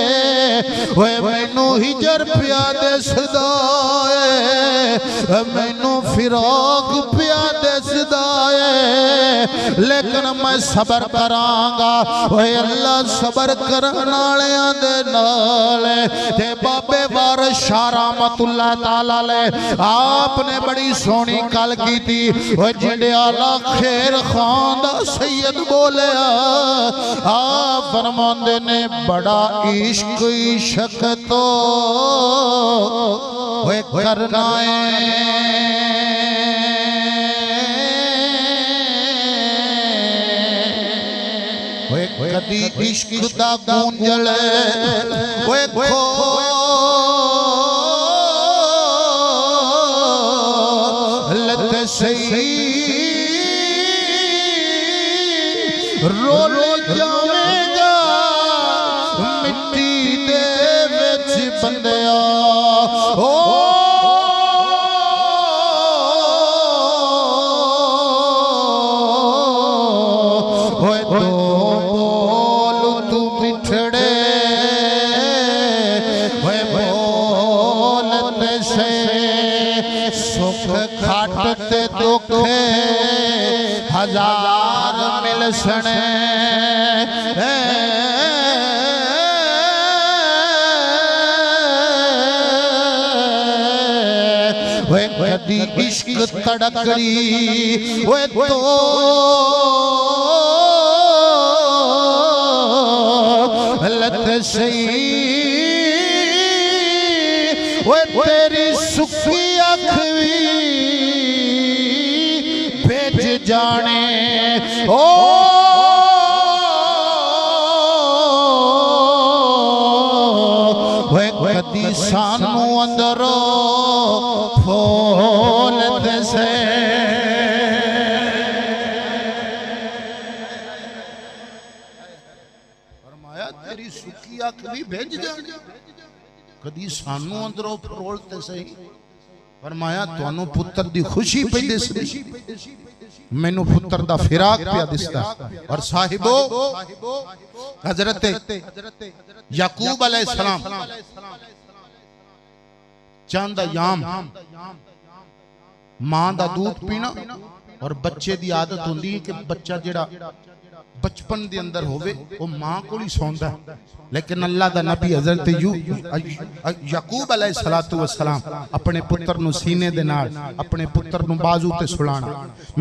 Speaker 1: ओए मैनू हिजर पिया दसदा है मैनू फिराक पिया दसदा है लेकिन मैं सबर करांगा ओए अल्लाह सबर करन वालियां दे नाल ते बाबे वारिस शाह रहमतुल्लाह ताला अलैह आपने बड़ी सोहनी गल कीती ओए जिहड़े आला खेर खान दा सैयद बोलिया आप फरमांदे ने बड़ा इश्क इश्क तो ओए करना है कदी इश्क दा गूंजल ओए खोलत सही रोल जावेगा मिट्टी दे विच बंदिया ओ खाटते दुखे हजार मिलसने वे कदी इश्क तड़कड़ी वे तो लत सही वे तेरी सुखी अखवी भेज जाने ओ वे कदी सानू अंदरों फौलत से फरमाया तेरी सुखी अखवी भेज जाने कदी सानू अंदरों फरोलते सही फरमाया तुहानू पुत्र दी खुशी पई दिसदी मैनू पुत्र दा फिराक पिया दिसदा और साहिबो हजरत याकूब अलैहिस्सलाम चंद याम मां दा दूध पीना और बच्चे दी आदत होंदी है कि बच्चा जेड़ा बचपन दे अंदर होवे वो मां कोल ही सौंदा लेकिन अल्लाह दा नबी हजरत याकूब अलैहिस्सलातु वस्सलाम अपने पुत्र नु सीने दे नाल अपने पुत्र नु बाजू ते सुलाना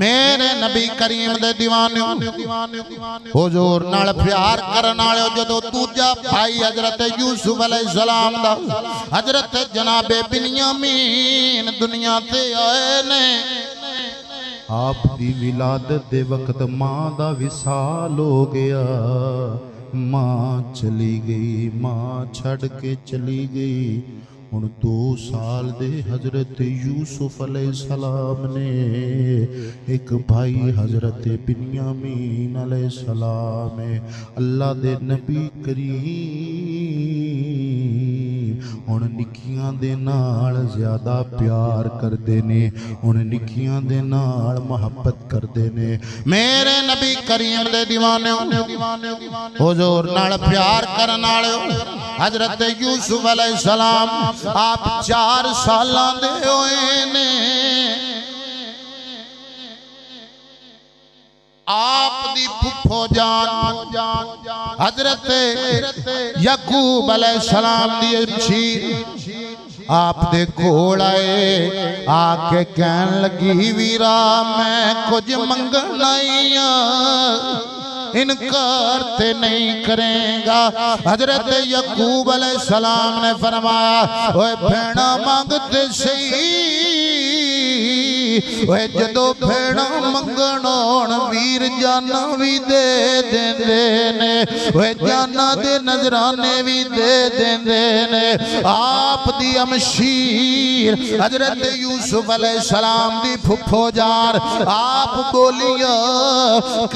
Speaker 1: मेरे नबी करीम दे दीवाने हुजूर नाल प्यार करन वाले जदों दूजा भाई हजरत यूसुफ अलैहिस्सलाम दा हजरत जनाबे बिन्यामीन दुनिया ते आए ने आप दी विलादत दे वक्त मां दा विसाल हो गया मां चली गई मां छड़ के चली गई हुण 2 साल दे हजरत यूसुफ अलैहिस्सलाम ने एक भाई हजरत बिन्यामीन अलैहिस्सलाम अल्लाह दे नबी करीम हुण निक्कियां दे नाल ज्यादा प्यार करदे ने हुण निक्कियां दे नाल मोहब्बत करदे ने मेरे नबी करीम दे दीवाने हुजूर नाल प्यार करन वाले हजरत यूसुफ अलैहिस्सलाम आप 4 सालां दे होए ने आप दी फुफो जान हजरत याकूब अलैहिस्सलाम दी अम्शी आप दे कोल आए आके कहन लगी वीरा मैं कुछ मंगण आई इनकार ते नहीं करेगा हजरत याकूब अलैहिस्सलाम ने फरमाया ओए भेड़ा मंगते सही ओए जदों भेड़ा मंगण आउण वीर जाना भी दे देंदे ने ओए जाना दे नजराने भी दे देंदे ने आप दी अमशीर हजरत यूसुफ अलैहिस्सलाम दी फुफो जार आप बोलिया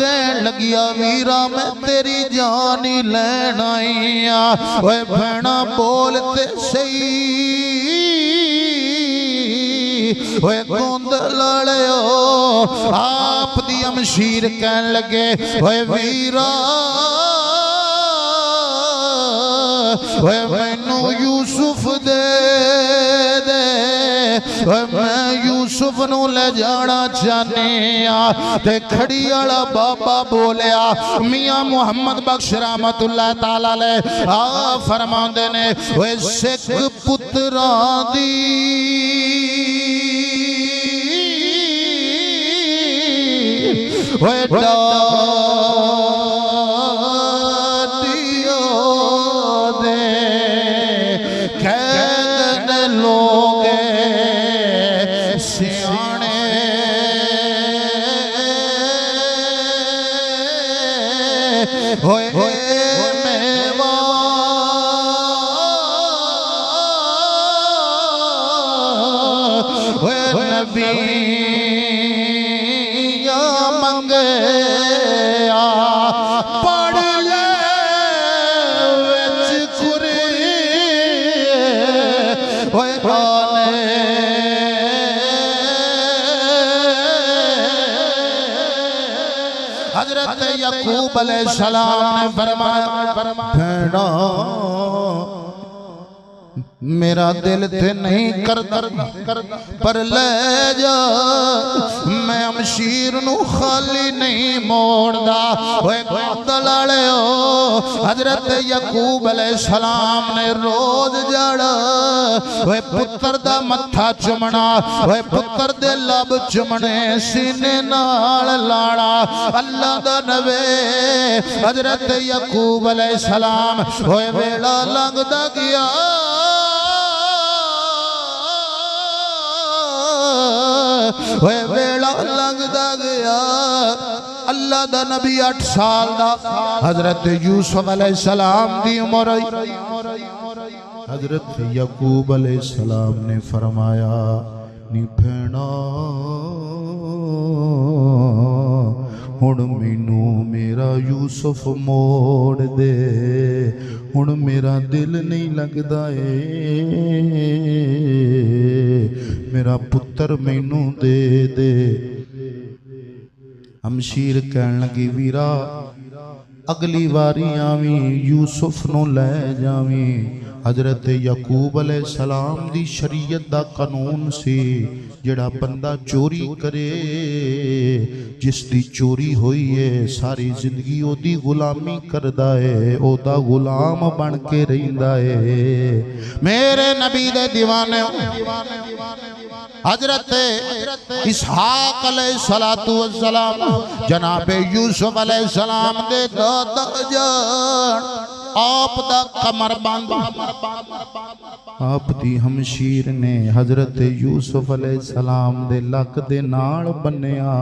Speaker 1: कहन लगिया वीरा मैं तेरी जान ही लैन आई ओए भेड़ा बोलते सही ओए गोंदल लड़ो आप दी अमशीर कहन लगे ओए वीरा ओए मैनू यूसुफ दे दे ओए मैं यूसुफ नू ले जाना चाहने ते खड़ी वाला बाबा बोलिया मियां मुहम्मद बख्श रहमतुल्लाह ताला अलैह आ फरमांदे ने ओए सिख पुत्रां दी ओए डाडियो दे कैद लोग सियाने होए मेवा होए नबी मंगे पढ़ ले विच कुरी होए हजरत यकूब अलैहिस्सलाम ने फरमाया मेरा दिल थे नहीं करता पर ले जा मैं अमशीर नू खाली नहीं मोड़दा हजरत यकूब अलैहिस्सलाम ने रोज जड़ पुत्र दा मत्था चुमना पुत्र दे लब चुमने सीने नाल लाना अल्लाह दा नबी हजरत यकूब अलैहिस्सलाम होए वेला लंघदा गया वेला लंघदा गया अल्लाह दा नबी 8 साल दा हजरत यूसुफ अलैहिस्सलाम दी उम्र हजरत यकूब अलैहिस्सलाम ने फरमाया नी भेणा हुण मैनू मेरा यूसुफ मोड़ दे हुण मेरा दिल नहीं लगदा मेरा पुत्र मैनू दे दे अमशीर कहन लगी वीरा अगली वारी आवी यूसुफ नू लै जावी हजरत यकूब अलैहिस्सलाम दी शरीयत दा कानून सी जिहड़ा बंदा चोरी करे जिसदी चोरी हुई है सारी जिंदगी ओदी गुलामी करदा है ओदा गुलाम बन के रहिंदा है मेरे नबी दे दीवाने हजरत इसहाक अलैहिस्सलातु वस्सलाम जनाबे यूसुफ अलैहिस्सलाम दे दादा जान आप दा कमर बंद आप दी हमशीर ने हजरत यूसुफ अलैहिस्सलाम दे लक दे नाल बन्निया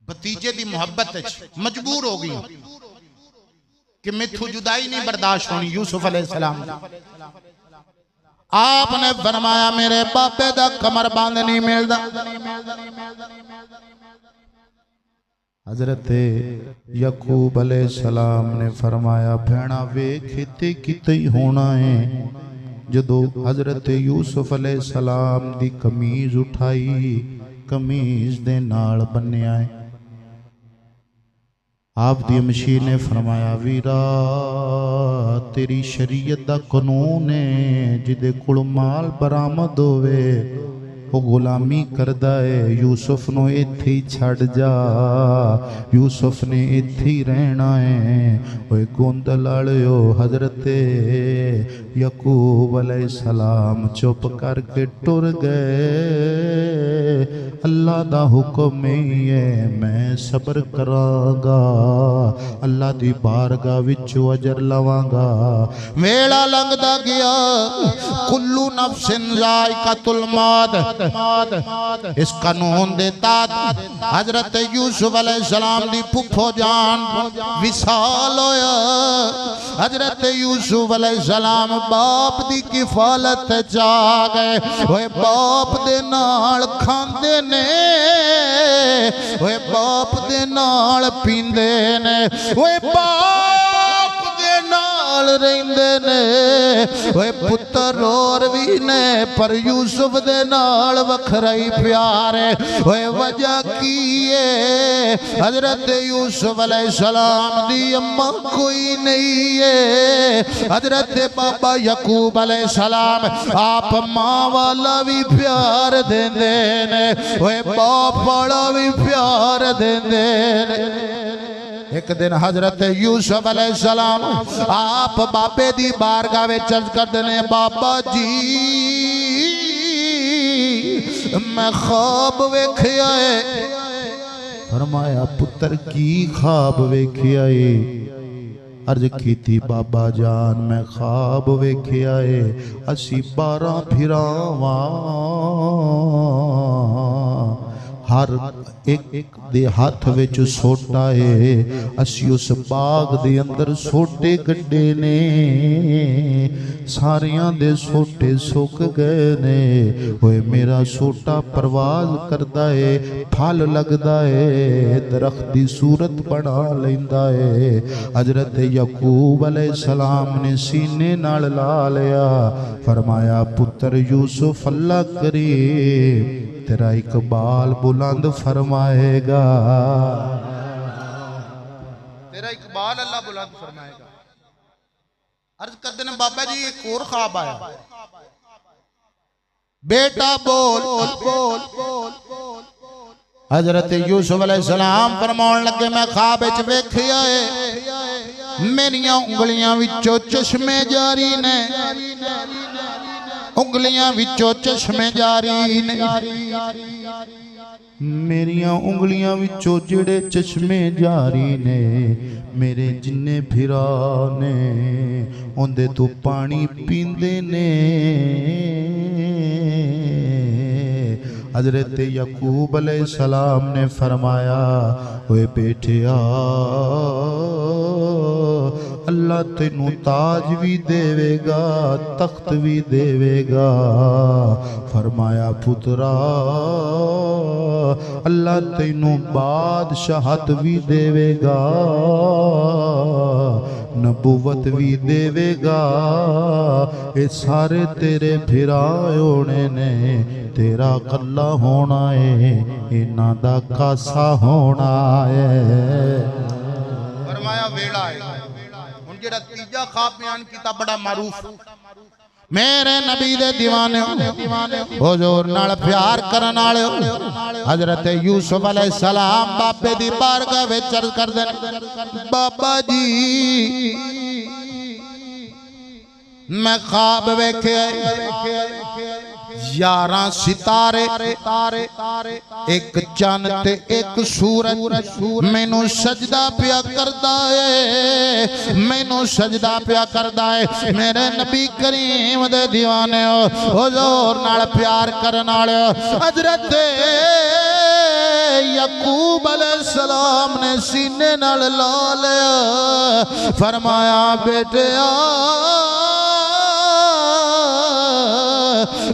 Speaker 1: भतीजे दी मोहब्बत मजबूर हो गई कि मैथू जुदाई नहीं बर्दाश्त होनी यूसुफ अलैहिस्सलाम आपने फरमाया मेरे बाबे दा कमर बंद नहीं मिलदा हजरत यकूब अलैहिस्सलाम ने फरमाया भेणा वेख इत्थे किते ही होना है जदों हजरत यूसुफ अलैहिस्सलाम दी कमीज उठाई कमीज दे नाल बन्निया है आप दी मशीर ने फरमाया वीरा तेरी शरीयत दा कानून है जिदे कोल माल बरामद होवे वो गुलामी करदा है यूसुफ नू इत्थे ही छड़ जा यूसुफ ने इत्थे ही रहना है ओए गोंदल वालियो हजरत यकूब अलैहिस्सलाम चुप करके टुर गए अल्लाह दा हुक्म है मैं सबर करांगा अल्लाह दी बारगाह विचों अजर लवांगा वेला लंघदा गया कुल्लू नफ्सिन जायकातुल मौत इस कानून दे तहत हजरत यूसुफ अलैहिस्सलाम दी फुफो जान विसाल होया हजरत यूसुफ अलैहिस्सलाम बाप दी किफालत चा गए ओए बाप दे नाल खांदे ने ओए बाप दे नाल पींदे ने ओए बाप दे नाल रहिंदे ने ओए पुत्र और भी ने पर यूसुफ दे नाल वखरा ही प्यार है ओए वजह की है हजरत यूसुफ अलैहिस्सलाम दी अम्मा कोई नहीं है हजरत बाबा यकूब अलैहिस्सलाम आप मां वाला भी प्यार देंदे ने ओए बाप वाला भी प्यार देंदे ने एक दिन हजरत यूसुफ अलैहिस्सलाम आप बाबे दी बारगाह विच अर्ज करदे ने बाबा जी मैं ख्वाब वेख्या है फरमाया पुत्र की ख्वाब वेख्या है अर्ज की बाबा जान मैं ख्वाब वेख्या है असी 12 फिरावां हर एक दे हाथ विच सोटा है। असी उस बाग दे अंदर सोटे गड्डे ने, सारियां दे सोटे सुक गए ने। ओए मेरा सोटा परवाज करदा है, फल लगदा है, दरख्त दी सूरत बना लैंदा है। हजरत यकूब अलैहिस्सलाम ने सीने नाल ला लिया, फरमाया पुत्र यूसुफ अल्लाह करीम तेरा इकबाल बुलंद फरमाएगा, तेरा इकबाल अल्लाह बुलंद फरमाएगा। अर्ज करते ने बाबा जी एक और ख्वाब आया, बेटा बोल बोल बोल। हजरत यूसुफ अलैहिस्सलाम फरमाउण लगे मैं ख्वाब विच वेखिया है, मेरियां उंगलियां विचों चश्मे जारी ने, उंगलियां विचों चश्मे जारी ने। मेरियां उंगलियां विचों जिहड़े चश्मे जारी ने, मेरे जिन्ने फिरा ने उंदे तो पानी पींदे ने। हजरत यकूब अलैहिस्सलाम ने फरमाया ओए बेटिया अल्लाह तेनू ताज भी देवेगा, तख्त भी देवेगा। फरमाया पुत्रा अल्लाह तेनू बादशाहत भी देवेगा, नबूवत भी देवेगा। ये सारे तेरे फिराए होने ने, तेरा कल्ला होना है, इन्हां दा कासा होना है। फरमाया वेला है हुण जेड़ा तीजा ख्वाब बयान कीता बड़ा मारूफ, मेरे नबी दे दीवाने हुजूर नाल प्यार करन वाले हजरत यूसुफ अलैहिस्सलाम बाबे दी बारगाह विच अर्ज करदे ने बाबा जी मैं ख्वाब वेखे 11 सितारे, एक चंद ते एक सूरज मैनू सजदा पिया करदा है, मैनू सजदा पिया करदा है। मेरे नबी करीम दे दीवाने हुजूर नाल प्यार करन वाले हजरत यकूब अलैहिस्सलाम ने सीने नाल ला लिया, फरमाया बेटिया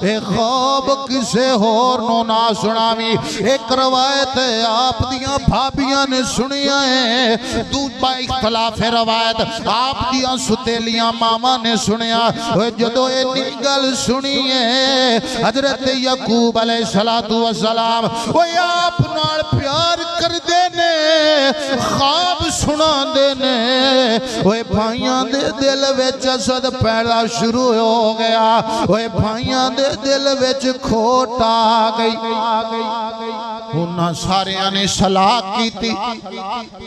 Speaker 1: ए ख्वाब किसे होर नो ना सुनावी। एक रवायत आप दियां भाबियां ने सुनिया है, दूसरा इख्तलाफ रवायत आप दियां सुतेलियां मामा ने सुनिया। जदों इन्नी गल सुनी है हजरत यकूब अलैहिस्सलातु वस्सलाम वो आप नाल प्यार करदे ने, ख्वाब सुनांदे ने। ओए भाइयां दे दिल विच असद पैदा शुरू हो गया, ओए भाइयां दे दिल विच खोट आ गई। उन्हां सारियां ने सलाह कीती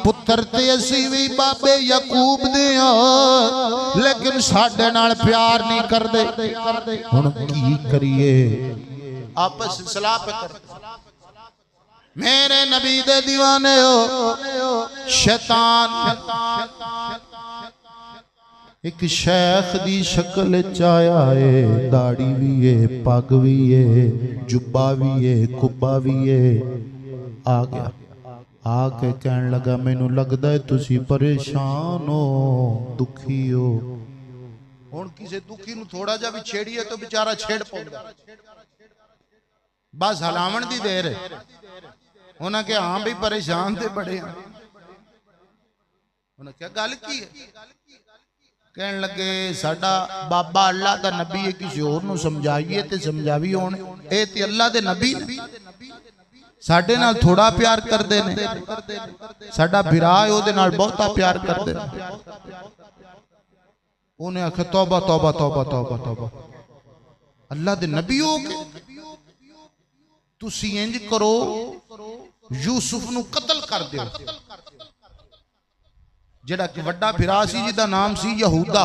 Speaker 1: पुत्र ते असी भी बाबे यकूब दे हां, लेकिन साडे नाल प्यार नहीं करदे, हुण की करिए? आपस सलाह पे कर। मेरे नबी दे दीवाने हो शैतान एक शेख दी शक्ल च आया है, दाढ़ी भी है, पग भी है, जुब्बा भी है, कुब्बा भी है। आ गया आके कहन लगा मैनू लगदा है तुसी परेशान हो, दुखी हो। हुण किसी दुखी नू थोड़ा जा भी छेड़िए तो बेचारा छेड़ पौंदा, बस हलावण दी देर है। उन्हें कहा हाँ भी परेशान थे बड़े हैं। उन्हें क्या गल की है? कहन लगे साडा बाबा अल्लाह दा नबी है, किसी होर नूं समझाइए ते समझावी होण, ए ते अल्लाह दे नबी साडे नाल थोड़ा प्यार करदे ने, साडा भिरा है ओदे नाल बहुता प्यार करदे ने। उन्हें आखे तौबा तौबा तौबा तौबा तौबा, अल्लाह दे नबी हो गए तुसी इंज करो यूसुफ नूं कतल कर दियो। जेड़ा कि वड्डा फिरा सी जिदा नाम सी यहूदा,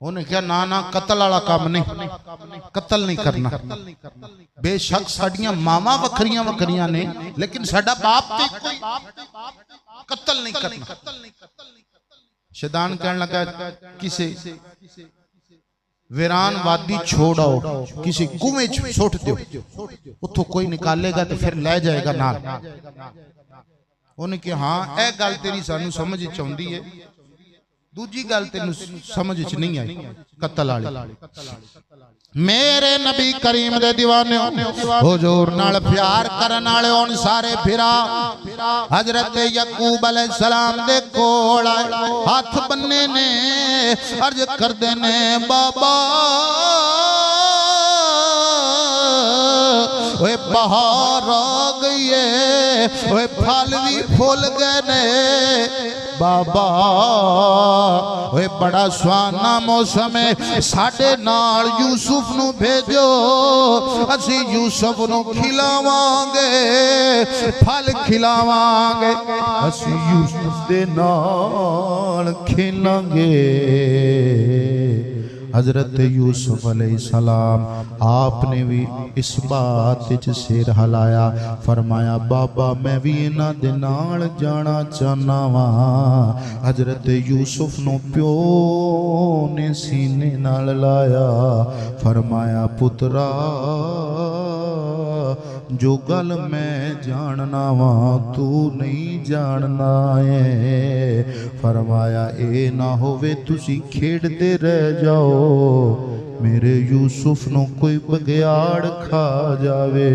Speaker 1: उन्हें क्या ना ना कतल वाला काम नहीं, कतल नहीं करना। बेशक साडियां मामा वखरियां वखरियां ने, लेकिन साडा बाप ते कोई कतल नहीं करना। शैतान कहने लगा किसे वीरान वादी छोड़ आओ, किसी कुएं च सुट दो, उतो कोई निकालेगा तो फिर ले जाएगा नाल। उन्हें कहा हाँ यह गल तेरी सानू समझ आउंदी है, दूजी गल तेन समझ च नहीं आई कत्ल वाली। मेरे नबी करीम दे दीवाने हुजूर नाल प्यार करन वाले उन सारे फिरा हजरत यकूब अलैहिस्सलाम दे कोल हाथ बन्ने ने अर्ज करदे ने बाबा ओए बहार आ गई है, ओए फल भी फुल गए ने बाबा, ओए बड़ा सुहाना मौसम है, साडे नाल यूसुफ नू भेजो, असी यूसुफ नू खिलावांगे, फल खिलावांगे, असी यूसुफ दे नाल खेलांगे। हजरत यूसुफ अलैहिस्सलाम आपने भी इस बात च सिर हिलाया, फरमाया बाबा मैं भी इन्हां दे नाल जाना चाहना वा। हजरत यूसुफ नूं प्यो ने सीने नाल लाया, फरमाया पुत्रा जो गल मैं जानना वा तू नहीं जानना है। फरमाया ए ना होवे तुसी खेड़दे रह जाओ, मेरे यूसुफ नूं कोई बगियाड़ खा जावे।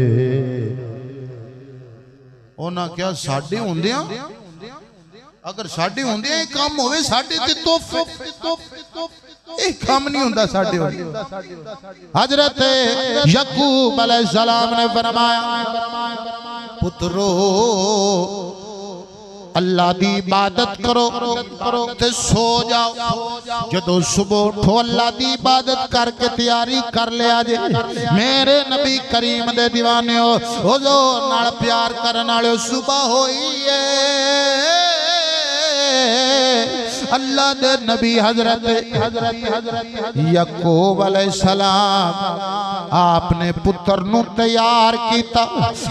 Speaker 1: उन्हां क्या साडे हुंदियां, अगर साडे हुंदियां काम होवे साडे ते तोहफे, एक काम नहीं हुंदा साडे। हजरत यकूब अलैहिस्सलाम ने फरमाया पुत्रो अल्लाह दी इबादत करो ते सो जाओ, जदों सुबह उठो अल्लाह दी इबादत करके तैयारी कर लिया जे। मेरे नबी करीम दे दीवाने हो हुजूर नाल प्यार करन वाले सुबह होई है, अल्लाह दे नबी हजरत यकूब अलैहिस्सलाम आपने पुत्र नू तैयार किया,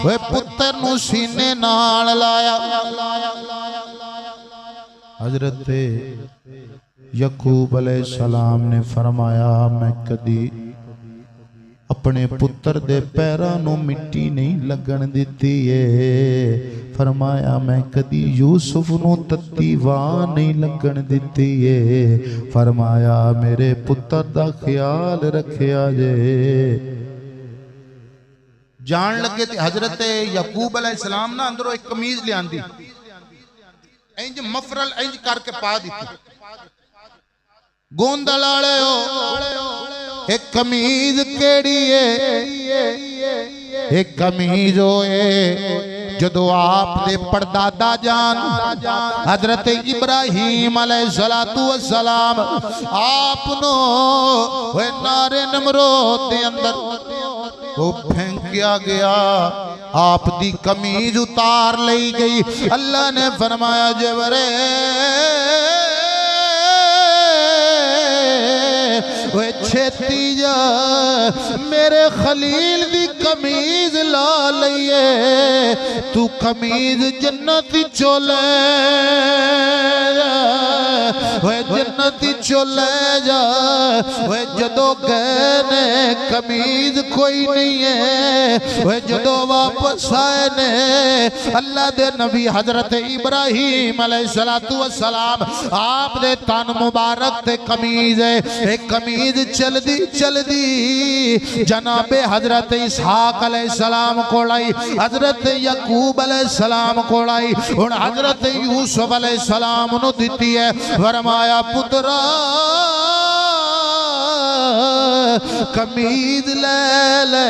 Speaker 1: वे पुत्र नू सीने नाल लाया। हजरत यकूब अलैहिस्सलाम ने फरमाया मैं कदी अपने पुत्र दे पैरां नू मिट्टी नहीं लगन दिती है। फरमाया मैं कदी यूसुफ नू तत्ती वाह नहीं लगन दिती है। फरमाया मेरे पुत्र दा ख्याल रखिया जे। जान लगे ते हजरत यकूब अलैहिस्सलाम ना अंदरों एक कमीज लियांदी, इंज मफरल इंज करके पा दी। गोंदल वाले हो एक कमीज केड़ी है, एक कमीज होए जदों आप दे परदादा जान हजरत इब्राहीम अलैहिस्सलातु वस्सलाम आपनो वे नारे नमरूद दे अंदर वो फेंकिया गया, आप दी कमीज उतार ली गई। अल्लाह ने फरमाया जिब्रील वे छेती जा मेरे खलील दी कमीज ला लईए, तू कमीज जन्नती चोले वे जन्नती चोले जा। वे जदों गए ने कमीज कोई नहीं है, वे जदों वापस आए ने अल्लाह दे नबी हजरत इब्राहीम अलैहिस्सलातु वस्सलाम आप दे तन मुबारक ते कमीज है, एक कमीज चलदी चलदी जनाबे हजरत इसहाक अलैहिस्सलाम कोल आई, हजरत यकूब अलैहिस्सलाम कोल आई, हुण हजरत यूसुफ अलैहिस्सलाम नु दिती है। फरमाया पुत्रा कमीज ले ले।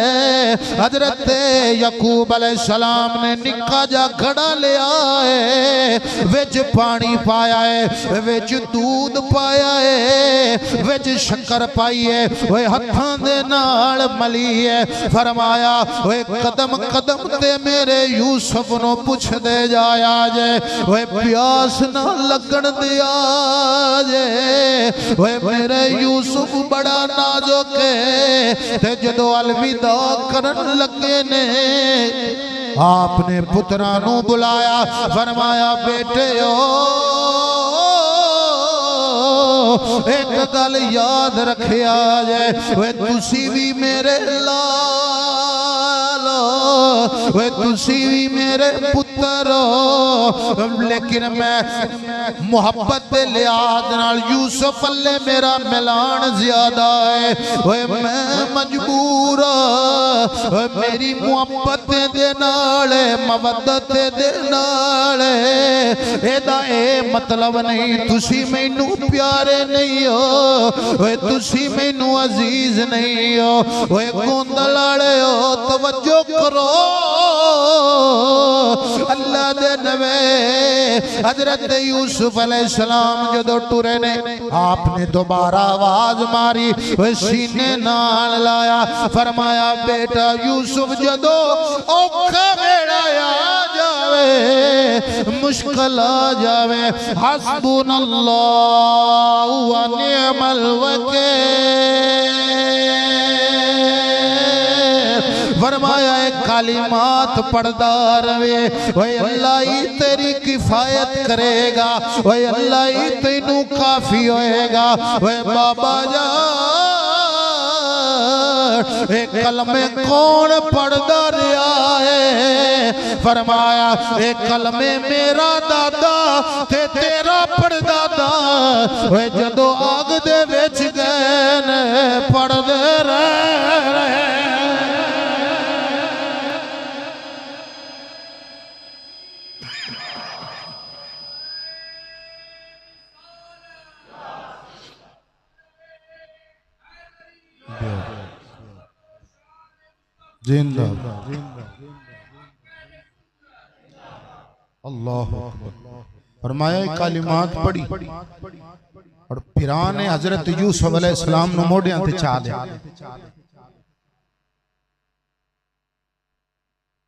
Speaker 1: हजरत यकूब अलैहिस्सलाम ने निक्का जा घड़ा लिया है, विच पानी पाया है, विच दूध पाया है, विच शक्कर पाई है, वे हत्थां दे नाल मली है। फरमाया वे कदम कदम ते मेरे यूसुफ नु पुछदे जाया जे, वे प्यास ना लगन दिया जे। वे मेरे यूसुफ बड़ा नाजुक ते जदों अलविदा करन लगे ने आपने पुत्रा नू बुलाया, फरमाया बेटे ओ एक गल याद रखिया जाए वे तुसी भी मेरे लाल वे तुसी भी मेरे पुत्र लेकिन मैं मुहब्बत के लिहाज नाल यूसुफ अल्ले मेरा मिलान ज्यादा है वे मैं मजबूर मेरी मुहब्बत दे नाल मवद्दत दे नाल एदा ए मतलब नहीं तुसी मैनू प्यारे नहीं हो वे तुसी मैनू अजीज नहीं हो वे गोंदल वाले हो तवज्जो करो अल्लाह दे नबी हजरत यूसुफ अलैहिस्सलाम जदों टुरे ने आपने दोबारा आवाज मारी वे सीने नाल लाया फरमाया बेटा यूसुफ जदों औखा वेला आ जावे मुश्किल आ जावे हस्बुनल्लाहु व निअमल वकील फरमाया एक कालिमात पढ़दा रवे ओए अल्लाह ही तेरी किफायत करेगा ओए अल्लाह ही तेनू काफी होएगा ओए बाबा जा एक कलमे कौन पढ़दा रहा है फरमाया एक कलमे मेरा दादा ते तेरा पढ़दादा ओए जदों आग दे विच गए पढ़दे रहे जिंदा अल्लाह फरमाया कालिमात पढ़ी और फिरान ने हजरत यूसुफ अलैहिस्सलाम नु मोढ़ियां ते चा लिया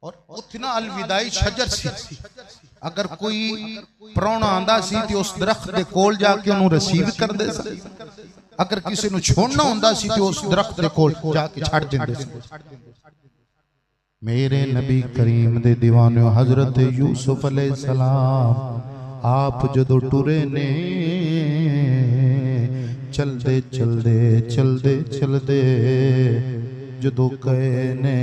Speaker 1: और उत्थे ना अलविदाई शजर सी अगर कोई प्राहुणा आंदा सी ते उस दरख्त दे कोल जाके उन्हें रिसीव कर दे अगर किसी नु छोड़ना हुंदा सी ते उस दरख्त दे कोल जाके छड़ दिंदे सी मेरे नबी करीम दे दीवाने हजरत यूसुफ अलैहिस्सलाम आप जदों टुरे ने चलदे चलदे चलदे चलदे जदों गए ने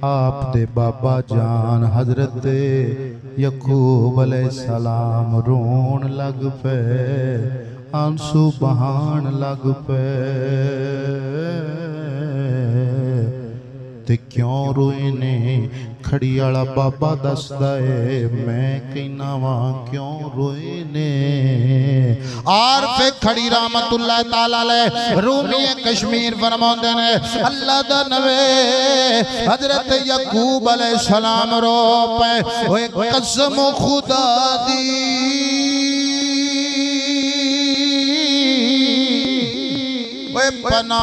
Speaker 1: आप दे बाबा जान हजरत यकूब अलैहिस्सलाम रोन लग पे आंसू बहान लग पे ते क्यों रोए ने खड़ी वाला बाबा दसदा है मैं कहना वा क्यों रोए ने आरफ खड़ी रहमतुल्लाह ताला अलैह रूमी कश्मीर फरमाते ने अल्लाह दा नबी हजरत यकूब अलैहिस्सलाम रो पे ओए कसम खुदा दी ओए पना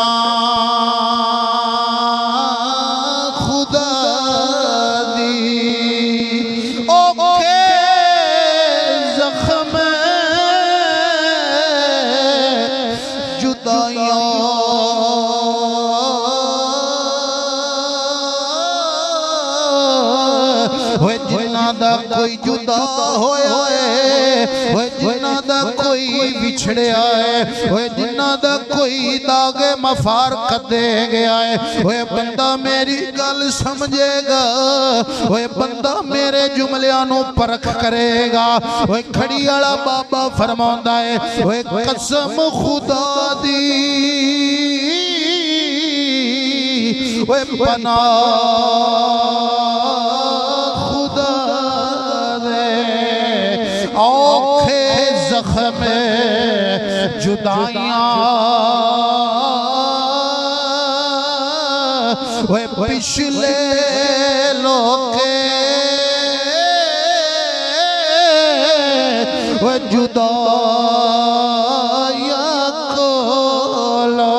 Speaker 1: कोई जुदा होया है जिन्ना दा कोई बिछड़िया है जिन्ना दा कोई दागे मफारकत दे गया है बंदा मेरी गल समझेगा बंदा मेरे जुमलियां नु परख करेगा खड़ी वाला बाबा फरमांदा है कसम खुदा दी पना औखे जख्म जुदाइयां वे पिछले लोके वे जुदाइयां कोलो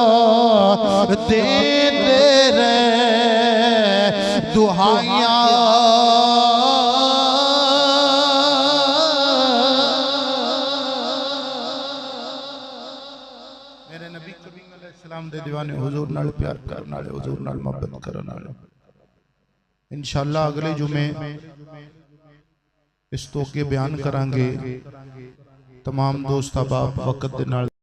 Speaker 1: दे रे दुहाइयां दीवाने हुजूर नाल प्यार करने वाले हुजूर नाल मोहब्बत करने वाले इंशाअल्लाह अगले जुमे इस तो अगे बयान करांगे तमाम दोस्त अहबाब वक्त दे नाल